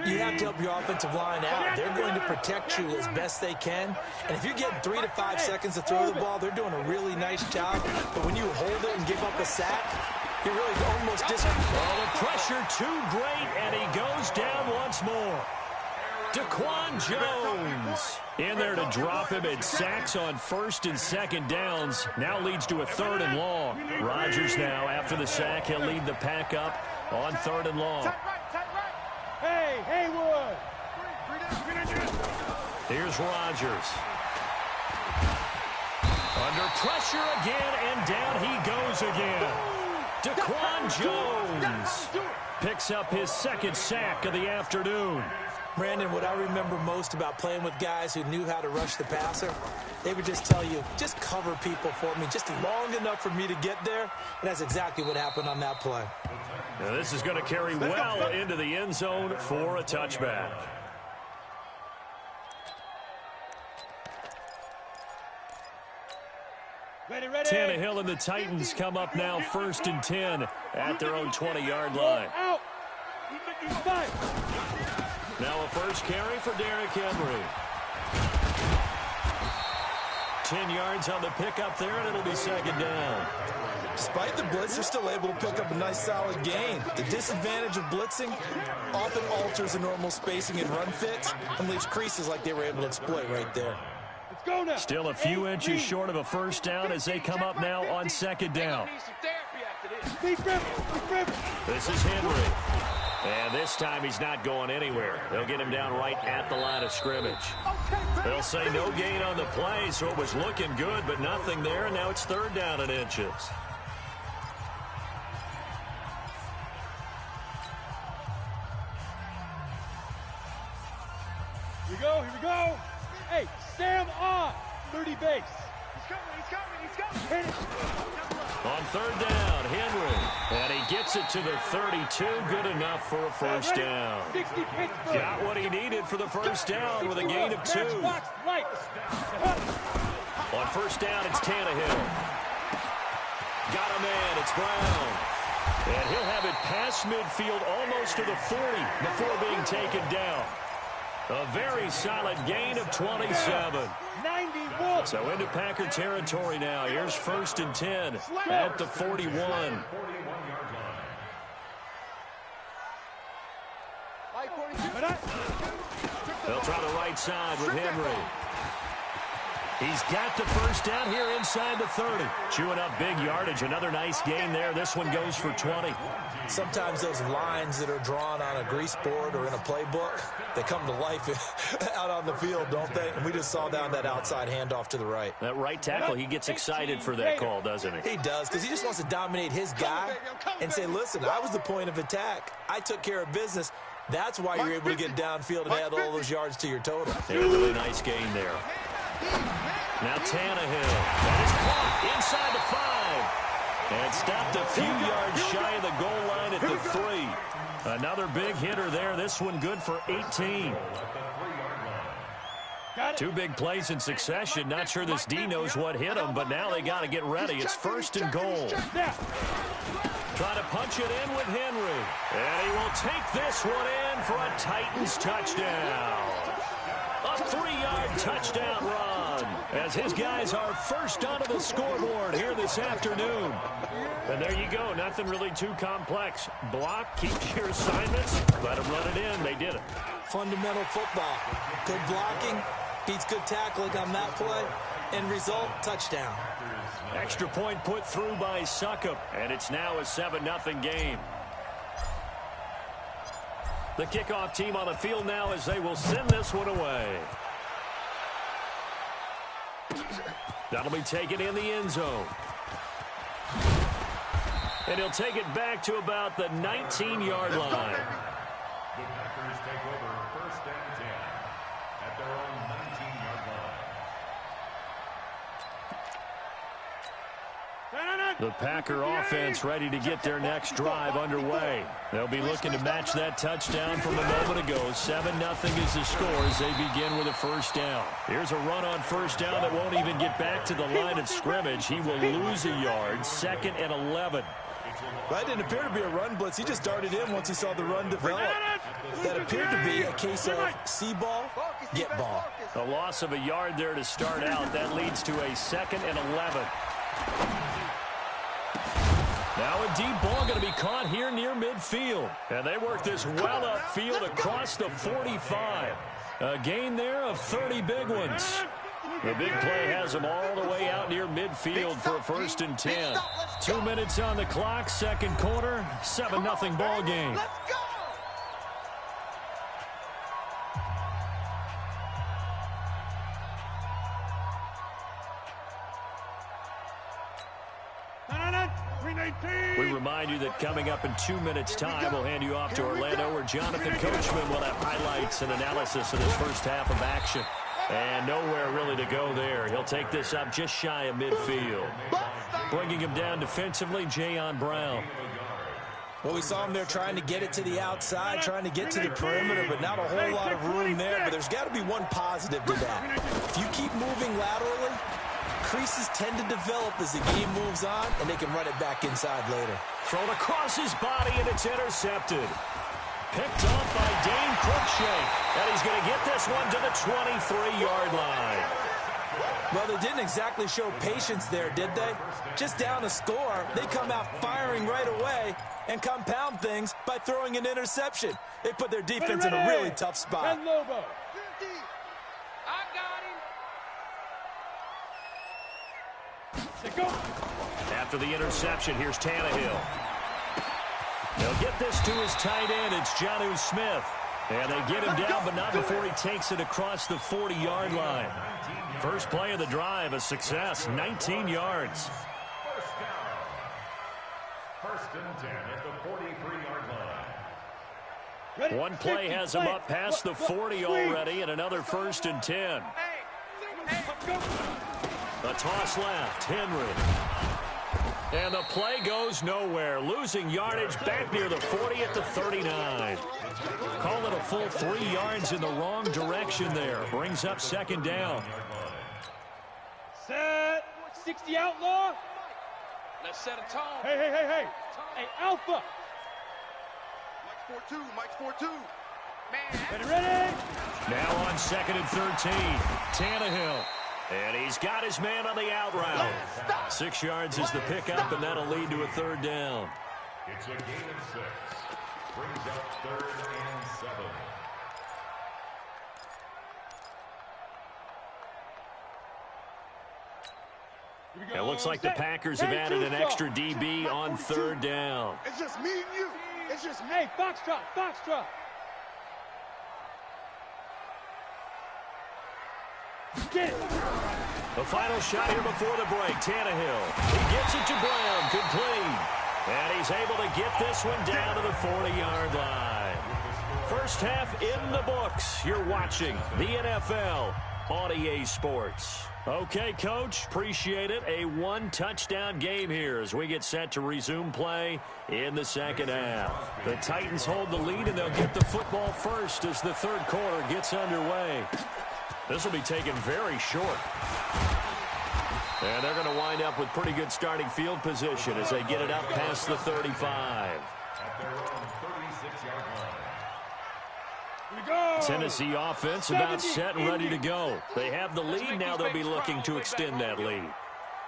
You have to help your offensive line out. They're going to protect you as best they can. And if you get 3 to 5 seconds to throw the ball, they're doing a really nice job. But when you hold it and give up a sack, you really almost well, the pressure too great, and he goes down once more. Daquan Jones in there to drop him, and sacks on 1st and 2nd downs. Now leads to a 3rd and long. Rodgers now, after the sack, he'll lead the pack up on 3rd and long. Hey, Haywood! Here's Rodgers. Under pressure again, and down he goes again. Daquan Jones picks up his 2nd sack of the afternoon. Brandon, what I remember most about playing with guys who knew how to rush the passer, they would just tell you, just cover people for me, just long enough for me to get there. And that's exactly what happened on that play. Now this is going to carry well into the end zone for a touchback. Tannehill and the Titans come up now 1st and 10 at their own 20-yard line. Now a first carry for Derrick Henry. 10 yards on the pickup there, and it'll be 2nd down. Despite the blitz, they're still able to pick up a nice solid gain. The disadvantage of blitzing often alters the normal spacing and run fits and leaves creases like they were able to exploit right there. Still a few inches short of a 1st down as they come up now on 2nd down. This is Henry. And this time he's not going anywhere. They'll get him down right at the line of scrimmage. They'll say no gain on the play, so it was looking good, but nothing there, and now it's 3rd down and inches. Here we go. Hey, Sam on 30 base. He's coming. On 3rd down, Henry. And he gets it to the 32. Good enough for a 1st down. Got what he needed for the 1st down with a gain of 2. On 1st down, it's Tannehill. Got a man. It's Brown. And he'll have it past midfield almost to the 40 before being taken down. A very solid gain of 27. So into Packer territory now. Here's 1st and 10 at the 41. They'll try the right side with Henry. He's got the 1st down here inside the 30. Chewing up big yardage. Another nice gain there. This one goes for 20. Sometimes those lines that are drawn on a grease board or in a playbook, they come to life out on the field, don't they? And we just saw down that outside handoff to the right. That right tackle, he gets excited for that call, doesn't he? He does, because he just wants to dominate his guy and say, listen, I was the point of attack. I took care of business. That's why you're able to get downfield and add all those yards to your total. Yeah, really nice gain there. Now Tannehill. That is caught inside the 5. And stopped a few yards shy of the goal line at the 3. Another big hitter there. This one good for 18. 2 big plays in succession. Not sure this D knows what hit him, but now they got to get ready. It's 1st and goal. Trying to punch it in with Henry. And he will take this one in for a Titans touchdown. A 3-yard touchdown run as his guys are first onto the scoreboard here this afternoon. And there you go. Nothing really too complex. Block, keep your assignments, let them run it in. They did it. Fundamental football. Good blocking beats good tackling on that play. End result, touchdown. Extra point put through by Succop, and it's now a 7-0 game. The kickoff team on the field now as they will send this one away. That'll be taken in the end zone. And he'll take it back to about the 19-yard line. The Packers take over 1st and 10 at their own 19-yard line. The Packer offense ready to get their next drive underway. They'll be looking to match that touchdown from a moment ago. 7-0 is the score as they begin with a first down. Here's a run on first down that won't even get back to the line of scrimmage. He will lose a yard. 2nd and 11. That didn't appear to be a run blitz. He just darted in once he saw the run develop. That appeared to be a case of see ball, get ball. A loss of a yard there to start out. That leads to a 2nd and 11. Now a deep ball going to be caught here near midfield. And they work this well upfield across the 45. A gain there of 30 big ones. The big play has them all the way out near midfield for a 1st and 10. 2 minutes on the clock, second quarter, 7-0 ball game. Let's go! We remind you that coming up in 2 minutes' time, we'll hand you off to Orlando, where Jonathan Coachman will have highlights and analysis of this first half of action. And nowhere really to go there. He'll take this up just shy of midfield. Bringing him down defensively, Jayon Brown. Well, we saw him there trying to get it to the outside, trying to get to the perimeter, but not a whole lot of room there. But there's got to be one positive to that. If you keep moving laterally, creases tend to develop as the game moves on, and they can run it back inside later. Thrown across his body, and it's intercepted. Picked off by Dane Cruikshank. And he's going to get this one to the 23-yard line. Well, they didn't exactly show patience there, did they? Just down a score, they come out firing right away and compound things by throwing an interception. They put their defense in a really tough spot. Lobo. After the interception, here's Tannehill. They'll get this to his tight end. It's Jonnu Smith. And they get him down, but not before he takes it across the 40-yard line. First play of the drive, a success, 19 yards. First down. 1st and 10 at the 43-yard line. One play has him up past the 40 already, and another 1st and 10. A toss left, Henry. And the play goes nowhere. Losing yardage back near the 40 at the 39. Call it a full 3 yards in the wrong direction there. Brings up 2nd down. Set. 60 outlaw. Let's set a tone. Hey. Hey, Alpha. Mike's 4-2. Mike's 4-2. Man. Ready? Now on 2nd and 13. Tannehill. And he's got his man on the out route. 6 yards is the pickup, and that'll lead to a 3rd down. It's a gain of 6. Brings up 3rd and 7. It looks like the Packers have added an extra DB on 3rd down. It's just me and you. It's just me. Hey, Foxtrot. Get it. The final shot here before the break. Tannehill. He gets it to Brown. Complete. And he's able to get this one down to the 40-yard line. First half in the books. You're watching the NFL on EA Sports. Okay, Coach, appreciate it. A 1-touchdown game here as we get set to resume play in the second half. The Titans hold the lead, and they'll get the football first as the 3rd quarter gets underway. This will be taken very short. And they're going to wind up with pretty good starting field position as they get it up past the 35. At their own 36-yard line. Tennessee offense about set and ready to go. They have the lead. Now they'll be looking to extend that lead.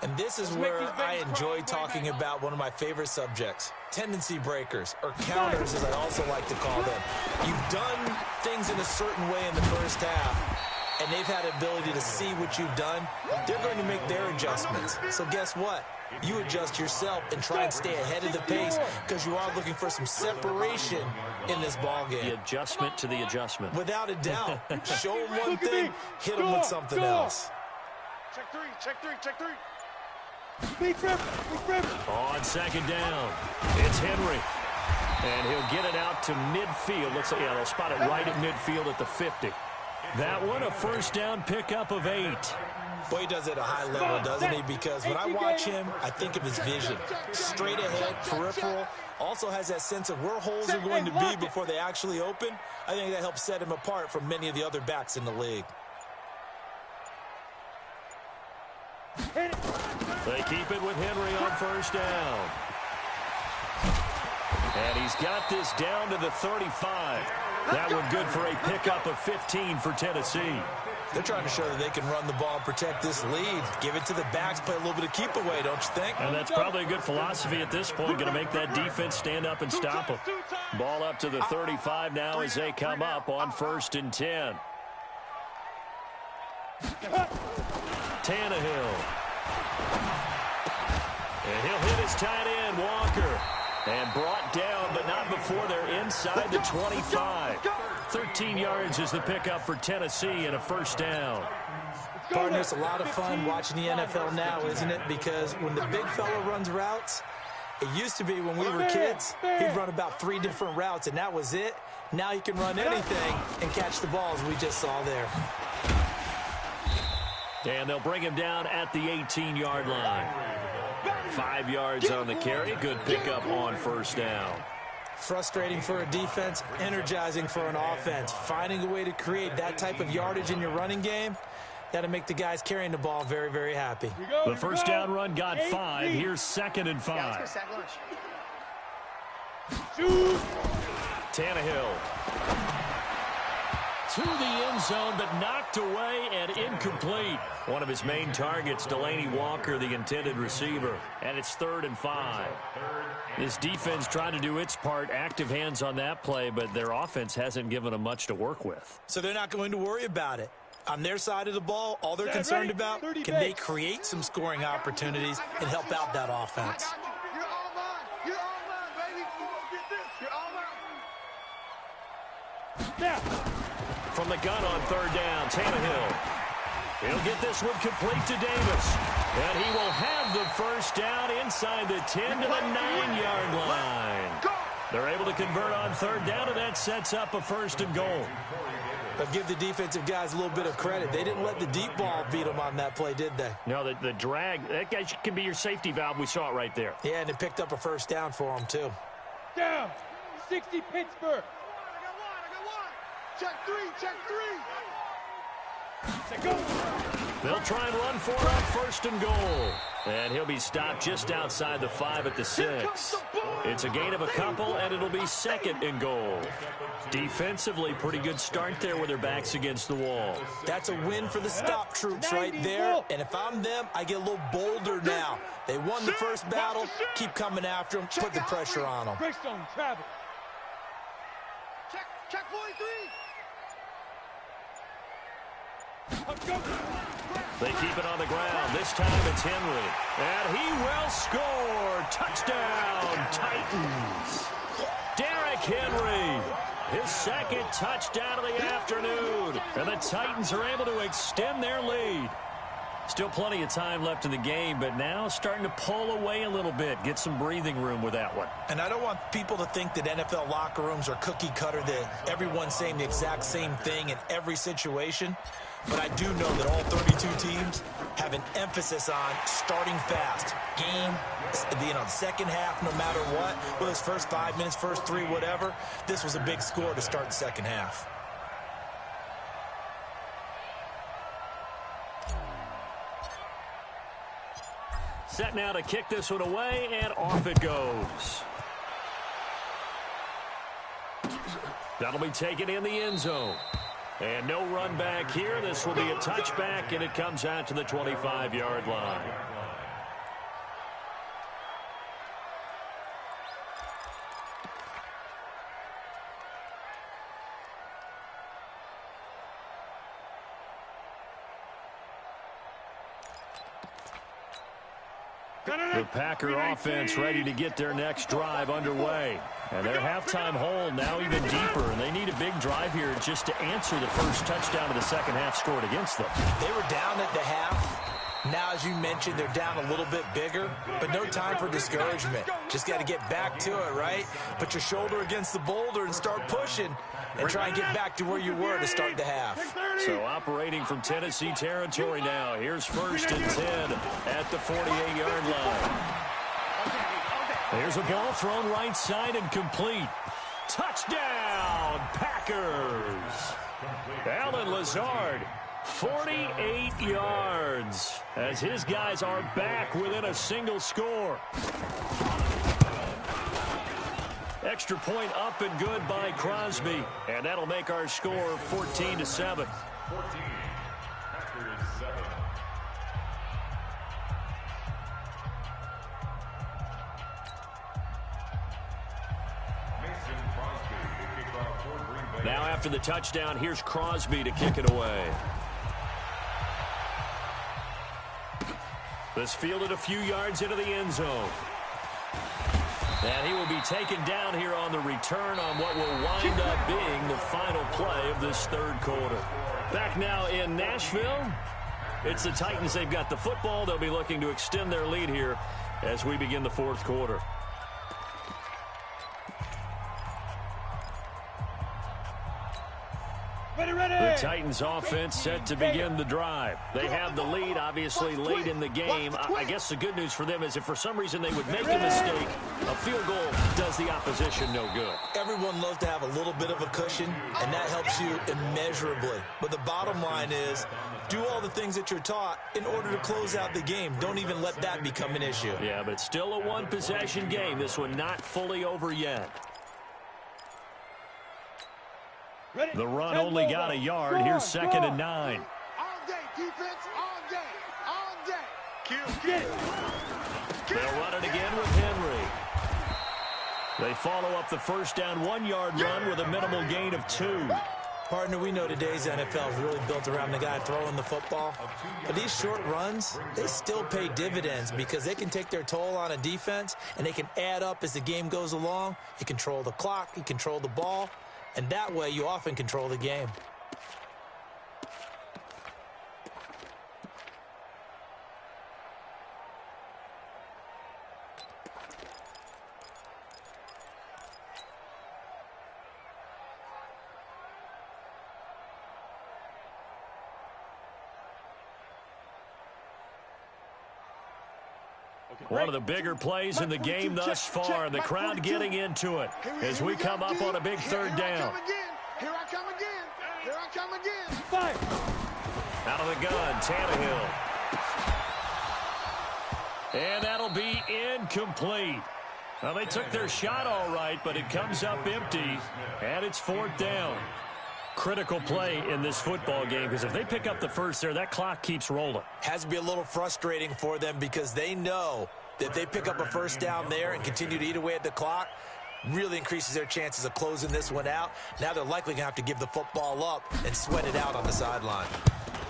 And this is where I enjoy talking about one of my favorite subjects, tendency breakers, or counters as I also like to call them. You've done things in a certain way in the first half, and they've had the ability to see what you've done. They're going to make their adjustments. So guess what? You adjust yourself and try and stay ahead of the pace because you are looking for some separation in this ball game. The adjustment to the adjustment. Without a doubt. Show them one thing, hit them with something else. Check three, check three, check three. On second down, it's Henry. And he'll get it out to midfield. Looks like, yeah, they'll spot it right at midfield at the 50. That one, a first down pickup of 8. Boy, he does it at a high level, doesn't he? Because when I watch him, I think of his vision. Straight ahead, peripheral. Also has that sense of where holes are going to be before they actually open. I think that helps set him apart from many of the other backs in the league. They keep it with Henry on first down. And he's got this down to the 35. That one good for a pickup of 15 for Tennessee. They're trying to show that they can run the ball and protect this lead. Give it to the backs, play a little bit of keep away, don't you think? And that's probably a good philosophy at this point. Going to make that defense stand up and stop them. Ball up to the 35 now as they come up on 1st and 10. Tannehill. And he'll hit his tight end, Walker. And brought down, but not before they're inside the 25. 13 yards is the pickup for Tennessee and a first down. Partner, it's a lot of fun watching the NFL now, isn't it? Because when the big fella runs routes, it used to be when we were kids, he'd run about 3 different routes, and that was it. Now he can run anything and catch the balls we just saw there. And they'll bring him down at the 18-yard line. 5 yards on the carry. Good pickup on first down. Frustrating for a defense, energizing for an offense. Finding a way to create that type of yardage in your running game, that'll make the guys carrying the ball very, very happy. The first down run got 5. Here's 2nd and 5. Tannehill. To the end zone, but knocked away and incomplete. One of his main targets, Delaney Walker, the intended receiver. And it's 3rd and 5. This defense trying to do its part, active hands on that play, but their offense hasn't given them much to work with. So they're not going to worry about it. On their side of the ball, all they're concerned about, can they create some scoring opportunities and help out that offense? You're all mine. You're all mine, baby. Get this. You're all mine. Now. From the gun on 3rd down, Tannehill. He'll get this one complete to Davis. And he will have the first down inside the 10 to the 9-yard line. They're able to convert on 3rd down, and that sets up a 1st and goal. But give the defensive guys a little bit of credit. They didn't let the deep ball beat them on that play, did they? No, the drag, that guy can be your safety valve. We saw it right there. Yeah, and it picked up a first down for them, too. Down. 60 Pittsburgh. Check 3, check 3. They'll try and run for it on 1st and goal. And he'll be stopped just outside the 5 at the 6. It's a gain of a couple, and it'll be 2nd and goal. Defensively, pretty good start there with their backs against the wall. That's a win for the stop troops right there. And if I'm them, I get a little bolder now. They won the first battle. Keep coming after them. Put the pressure on them. Greystone travel. Check 43. They keep it on the ground. This time it's Henry. And he will score. Touchdown, Titans. Derrick Henry. His 2nd touchdown of the afternoon. And the Titans are able to extend their lead. Still plenty of time left in the game, but now starting to pull away a little bit. Get some breathing room with that one. And I don't want people to think that NFL locker rooms are cookie cutter, that everyone's saying the exact same thing in every situation. But I do know that all 32 teams have an emphasis on starting fast. Game, the second half, no matter what, whether it's first 5 minutes, first 3, whatever. This was a big score to start the second half. Set now to kick this one away, and off it goes. That'll be taken in the end zone. And no run back here. This will be a touchback, and it comes out to the 25-yard line. The Packer offense ready to get their next drive underway. And their halftime hole now even deeper, and they need a big drive here just to answer the first touchdown of the second half scored against them. They were down at the half. Now, as you mentioned, they're down a little bit bigger, but no time for discouragement. Just got to get back to it, right? Put your shoulder against the boulder and start pushing and try and get back to where you were to start the half. So operating from Tennessee territory now. Here's 1st and 10 at the 48-yard line. There's a ball thrown right side and complete. Touchdown, Packers. Allen Lazard, 48 yards, as his guys are back within a single score. Extra point up and good by Crosby, and that'll make our score 14-7. 14, Packers 7. Now after the touchdown, here's Crosby to kick it away. This fielded a few yards into the end zone. And he will be taken down here on the return on what will wind up being the final play of this third quarter. Back now in Nashville. It's the Titans. They've got the football. They'll be looking to extend their lead here as we begin the fourth quarter. The Titans offense set to begin the drive. They have the lead, obviously, late in the game. I guess the good news for them is if for some reason they would make a mistake, a field goal does the opposition no good. Everyone loves to have a little bit of a cushion, and that helps you immeasurably. But the bottom line is, do all the things that you're taught in order to close out the game. Don't even let that become an issue. Yeah, but it's still a one-possession game. This one not fully over yet. The run only got a yard. Here's 2nd and 9. All day, defense, all day, all day. They'll run it again with Henry. They follow up the first down 1-yard run with a minimal gain of 2. Partner, we know today's NFL is really built around the guy throwing the football. But these short runs, they still pay dividends because they can take their toll on a defense, and they can add up as the game goes along. You control the clock, you control the ball. And that way, you often control the game. One of the bigger plays in the game thus far. The crowd getting into it as we come up on a big third down. Here I come again. Here I come again. Fire. Out of the gun, Tannehill. And that'll be incomplete. Well, they took their shot all right, but it comes up empty, and it's 4th down. Critical play in this football game because if they pick up the first there, that clock keeps rolling. Has to be a little frustrating for them because they know that if they pick up a first down there and continue to eat away at the clock, really increases their chances of closing this one out. Now they're likely going to have to give the football up and sweat it out on the sideline.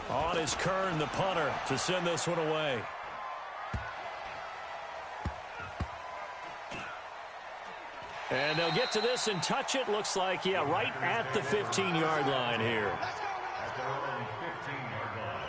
On is Kern, the punter, to send this one away. And they'll get to this and touch it. Looks like, yeah, right at the 15-yard line here. At their own 15-yard line.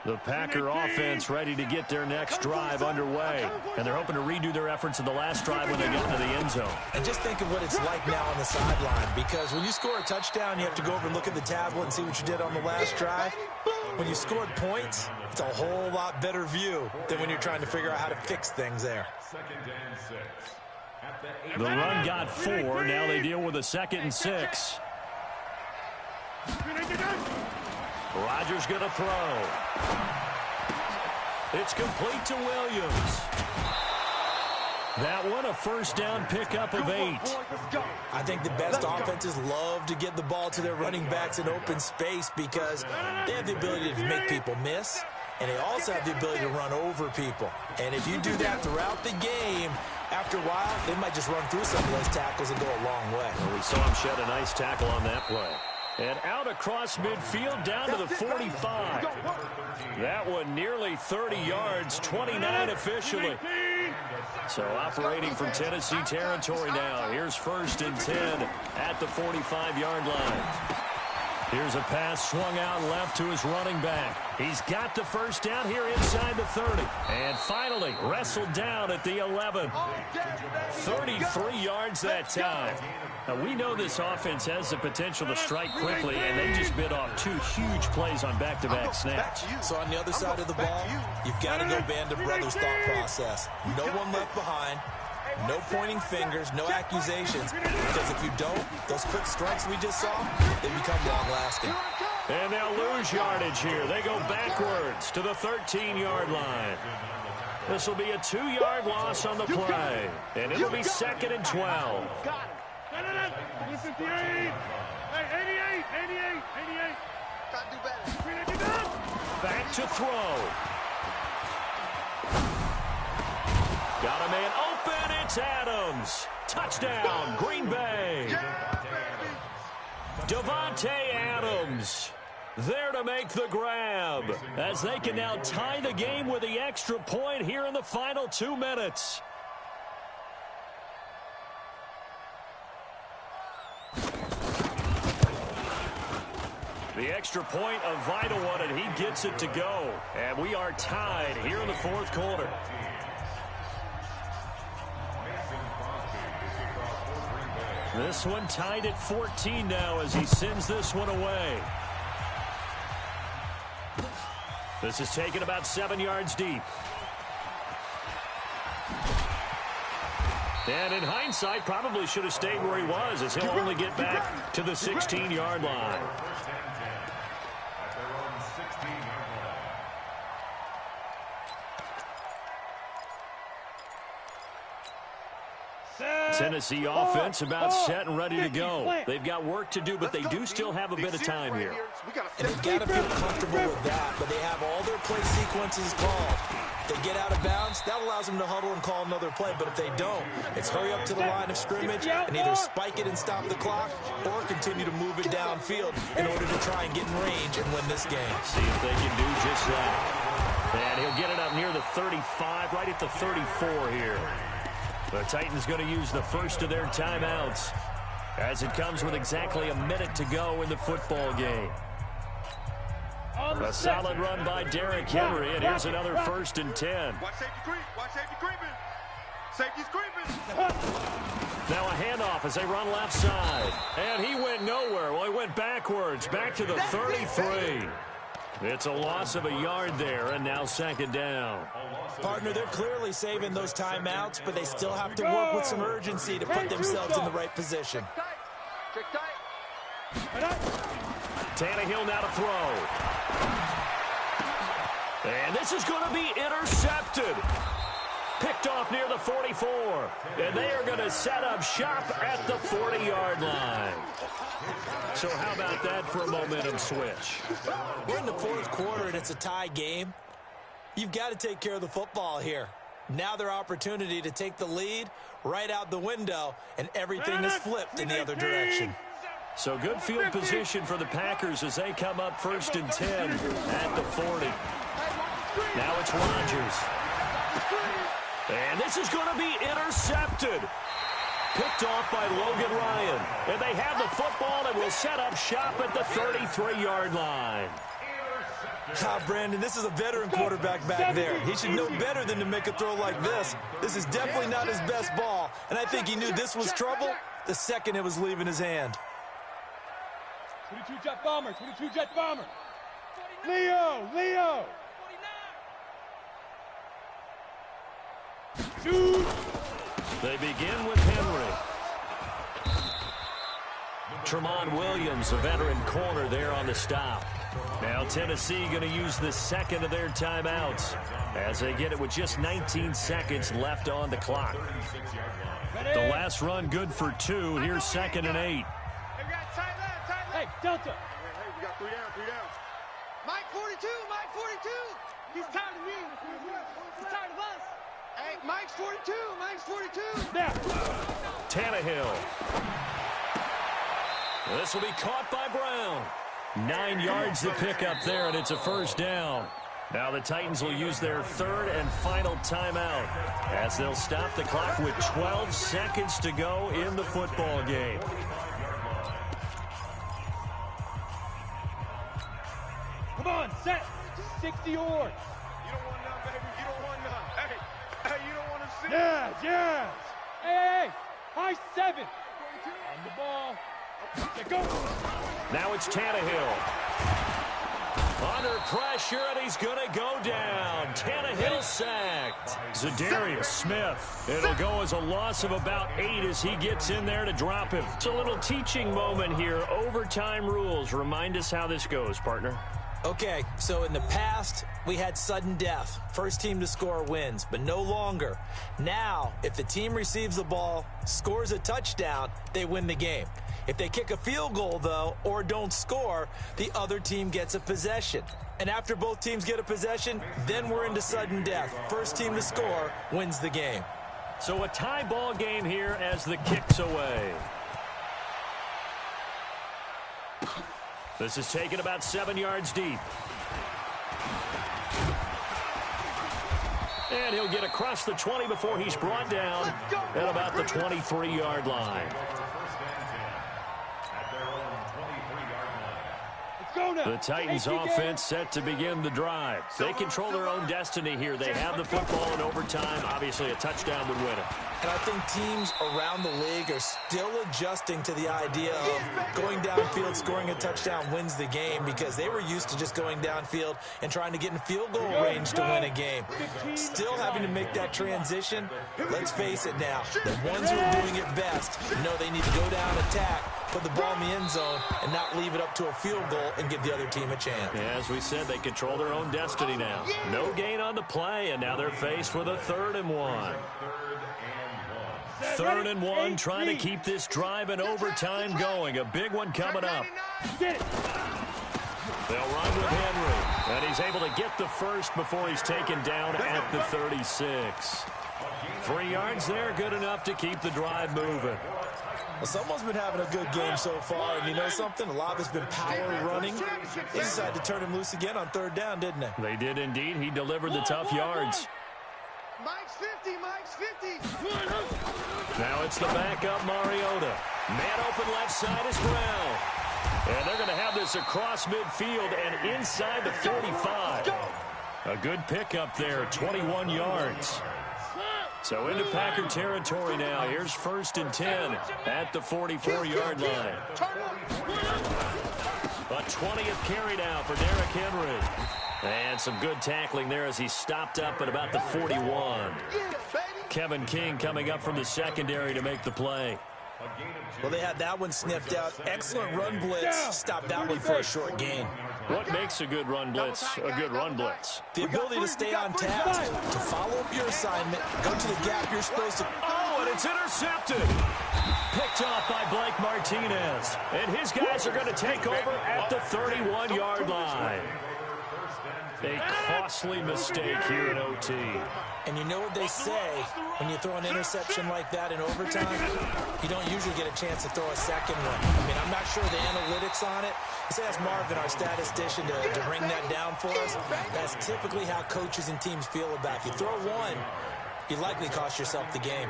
The Packer offense ready to get their next drive underway. And they're hoping to redo their efforts in the last drive when they get into the end zone. And just think of what it's like now on the sideline, because when you score a touchdown, you have to go over and look at the tablet and see what you did on the last drive. When you scored points, it's a whole lot better view than when you're trying to figure out how to fix things there. 2nd and 6. At the The run got 4. Now they deal with a 2nd and 6. Rodgers going to throw. It's complete to Williams. That one a first down pickup of 8. I think the best offenses love to get the ball to their running backs in open space because they have the ability to make people miss, and they also have the ability to run over people. And if you do that throughout the game, after a while, they might just run through some of those tackles and go a long way. Well, we saw him shed a nice tackle on that play. And out across midfield down to the 45. That one nearly 30 yards, 29 officially. So operating from Tennessee territory now. Here's 1st and 10 at the 45-yard line. Here's a pass swung out left to his running back. He's got the first down here inside the 30. And finally wrestled down at the 11. 33 yards that time. Now, we know this offense has the potential to strike quickly, and they just bit off 2 huge plays on back-to-back snaps. So on the other side of the ball, you've got to go band of brothers thought process. No one left behind. No pointing fingers, no accusations, because if you don't, those quick strikes we just saw, they become long-lasting. And they'll lose yardage here. They go backwards to the 13-yard line. This will be a 2-yard loss on the play, and it'll be 2nd and 12. 58. Hey, 88. Can't do better. Back to throw. Got a man open. It's Adams. Touchdown, Green Bay. Davante Adams there to make the grab as they can now tie the game with the extra point here in the final 2 minutes. The extra point, a vital one, and he gets it to go. And we are tied here in the 4th quarter. This one tied at 14 now as he sends this one away. This is taken about 7 yards deep. And in hindsight, probably should have stayed where he was as he'll only get back to the 16-yard line. Tennessee offense about set and ready to go. They've got work to do, but they do still have a bit of time here. And they've got to feel comfortable with that, but they have all their play sequences called. They get out of bounds, that allows them to huddle and call another play, but if they don't, it's hurry up to the line of scrimmage and either spike it and stop the clock or continue to move it downfield in order to try and get in range and win this game. See if they can do just that. And he'll get it up near the 35, right at the 34 here. The Titans going to use the first of their timeouts as it comes with exactly a minute to go in the football game. A solid run by Derrick Henry, and here's another 1st and 10. Watch safety creep. Watch safety creeping. Safety's creeping. Now a handoff as they run left side. And he went nowhere. Well, he went backwards, back to the 33. It's a loss of a yard there, and now 2nd down. Partner, they're clearly saving those timeouts, but they still have to work with some urgency to put themselves in the right position. Tannehill now to throw. And this is going to be intercepted. Picked off near the 44. And they are going to set up shop at the 40-yard line. So how about that for a momentum switch? We're in the 4th quarter, and it's a tie game. You've got to take care of the football here. Now their opportunity to take the lead right out the window, and everything is flipped in the other direction. So good field position for the Packers as they come up 1st and 10 at the 40. Now it's Rodgers. And this is going to be intercepted. Picked off by Logan Ryan. And they have the football and will set up shop at the 33-yard line. Brandon, this is a veteran quarterback back there. He should know better than to make a throw like this. This is definitely not his best ball. And I think he knew this was trouble the second it was leaving his hand. 22 jet bomber, 22 jet bomber. Leo. Shoot. They begin with Henry. Tremont Williams, a veteran corner there on the stop. Now Tennessee going to use the second of their timeouts as they get it with just 19 seconds left on the clock. The last run good for 2. Here's 2nd and 8. Hey, Delta. Hey, we got 3 down. Mike 42, Mike 42. He's tired of me. He's tired of us. Hey, Mike's 42, Mike's 42. Now. Tannehill. This will be caught by Brown. 9 yards to pick up there, and it's a first down. Now the Titans will use their 3rd and final timeout as they'll stop the clock with 12 seconds to go in the football game. Come on, set. 60 yards. You don't want none, baby. You don't want none. Hey, you don't want to see. Yes. Hey. High 7. On the ball. Let go. Now it's Tannehill. Under pressure, and he's going to go down. Tannehill sacked. Zadarius Smith. It'll go as a loss of about 8 as he gets in there to drop him. It's a little teaching moment here. Overtime rules. Remind us how this goes, partner. Okay, so in the past, we had sudden death. First team to score wins, but no longer. Now, if the team receives the ball, scores a touchdown, they win the game. If they kick a field goal, though, or don't score, the other team gets a possession. And after both teams get a possession, then we're into sudden death. First team to score wins the game. So a tie ball game here as the kick's away. This is taken about 7 yards deep. And he'll get across the 20 before he's brought down at about the 23-yard line. The Titans offense set to begin the drive. They control their own destiny here. They have the football in overtime. Obviously, a touchdown would win it. And I think teams around the league are still adjusting to the idea of going downfield, scoring a touchdown wins the game, because they were used to just going downfield and trying to get in field goal range to win a game. Still having to make that transition. Let's face it now, the ones who are doing it best know they need to go down, attack, put the ball in the end zone, and not leave it up to a field goal and give the other team a chance. Yeah, as we said, they control their own destiny now. No gain on the play, and now they're faced with a 3rd and 1. 3rd and 1, trying to keep this drive in overtime going. A big one coming up. They'll run with Henry, and he's able to get the first before he's taken down at the 36. 3 yards there, good enough to keep the drive moving. Well, someone's been having a good game so far, and you know something? A lot of it's been power running. They decided to turn him loose again on 3rd down, didn't they? They did indeed. He delivered the tough yards. Mike's 50, Mike's 50. Now it's the backup Mariota. Man open left side is Brown. And they're going to have this across midfield and inside the 45. A good pickup there, 21 yards. So into Packer territory now. Here's 1st and 10 at the 44-yard line. A 20th carry now for Derrick Henry. And some good tackling there as he stopped up at about the 41. Kevin King coming up from the secondary to make the play. Well, they had that one sniffed out. Excellent run blitz. Stopped that one for a short gain. What makes a good run blitz a good run blitz? The ability to stay on task, to follow up your assignment, go to the gap you're supposed to. Oh, and it's intercepted. Picked off by Blake Martinez. And his guys are going to take over at the 31-yard line. A costly mistake here in OT. And you know what they say, when you throw an interception like that in overtime, you don't usually get a chance to throw a second one. I mean, I'm not sure the analytics on it. Let's ask Marvin, our statistician, to bring that down for us. That's typically how coaches and teams feel about it. If you throw one, you likely cost yourself the game.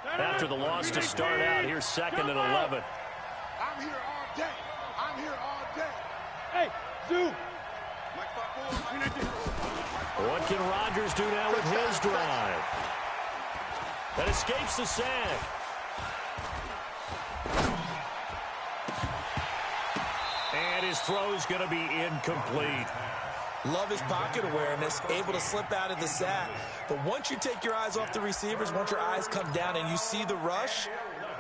After the loss to start out, here's 2nd and 11. I'm here all day. I'm here all day. Hey, Zoo. What can Rodgers do now with his drive? That escapes the sack. And his throw's going to be incomplete. Love his pocket awareness, able to slip out of the sack. But once you take your eyes off the receivers, once your eyes come down and you see the rush,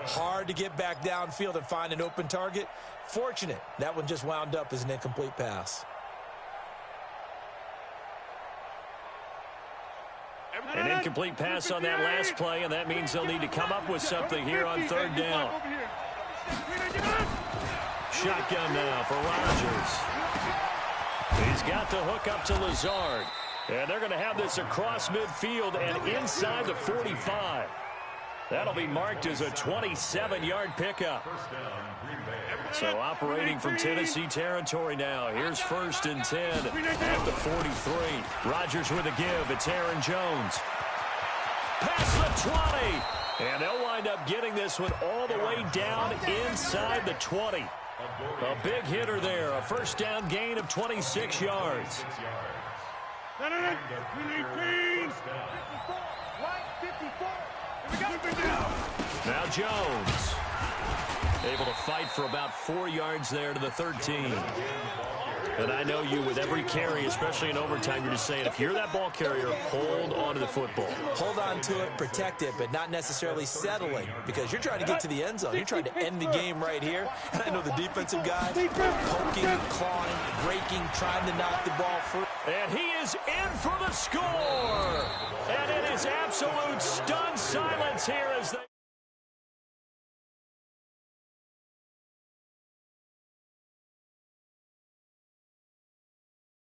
Hard to get back downfield and find an open target. Fortunate, that one just wound up as an incomplete pass. An incomplete pass on that last play, and that means they'll need to come up with something here on third down. Shotgun now for Rodgers. He's got the hook up to Lazard. And they're going to have this across midfield and inside the 45. That'll be marked as a 27-yard pickup. So operating from Tennessee territory now. Here's 1st and 10 at the 43. Rodgers with a give. It's Aaron Jones. Past the 20. And they'll wind up getting this one all the way down inside the 20. A big hitter there. A first down gain of 26 yards. Now Jones able to fight for about 4 yards there to the 13. And I know you, with every carry, especially in overtime, you're just saying, if you're that ball carrier, hold on to the football. Hold on to it, protect it, but not necessarily settling, because you're trying to get to the end zone. You're trying to end the game right here. And I know the defensive guys poking, clawing, breaking, trying to knock the ball free. And he is in for the score. And it is absolute stunned silence here as they...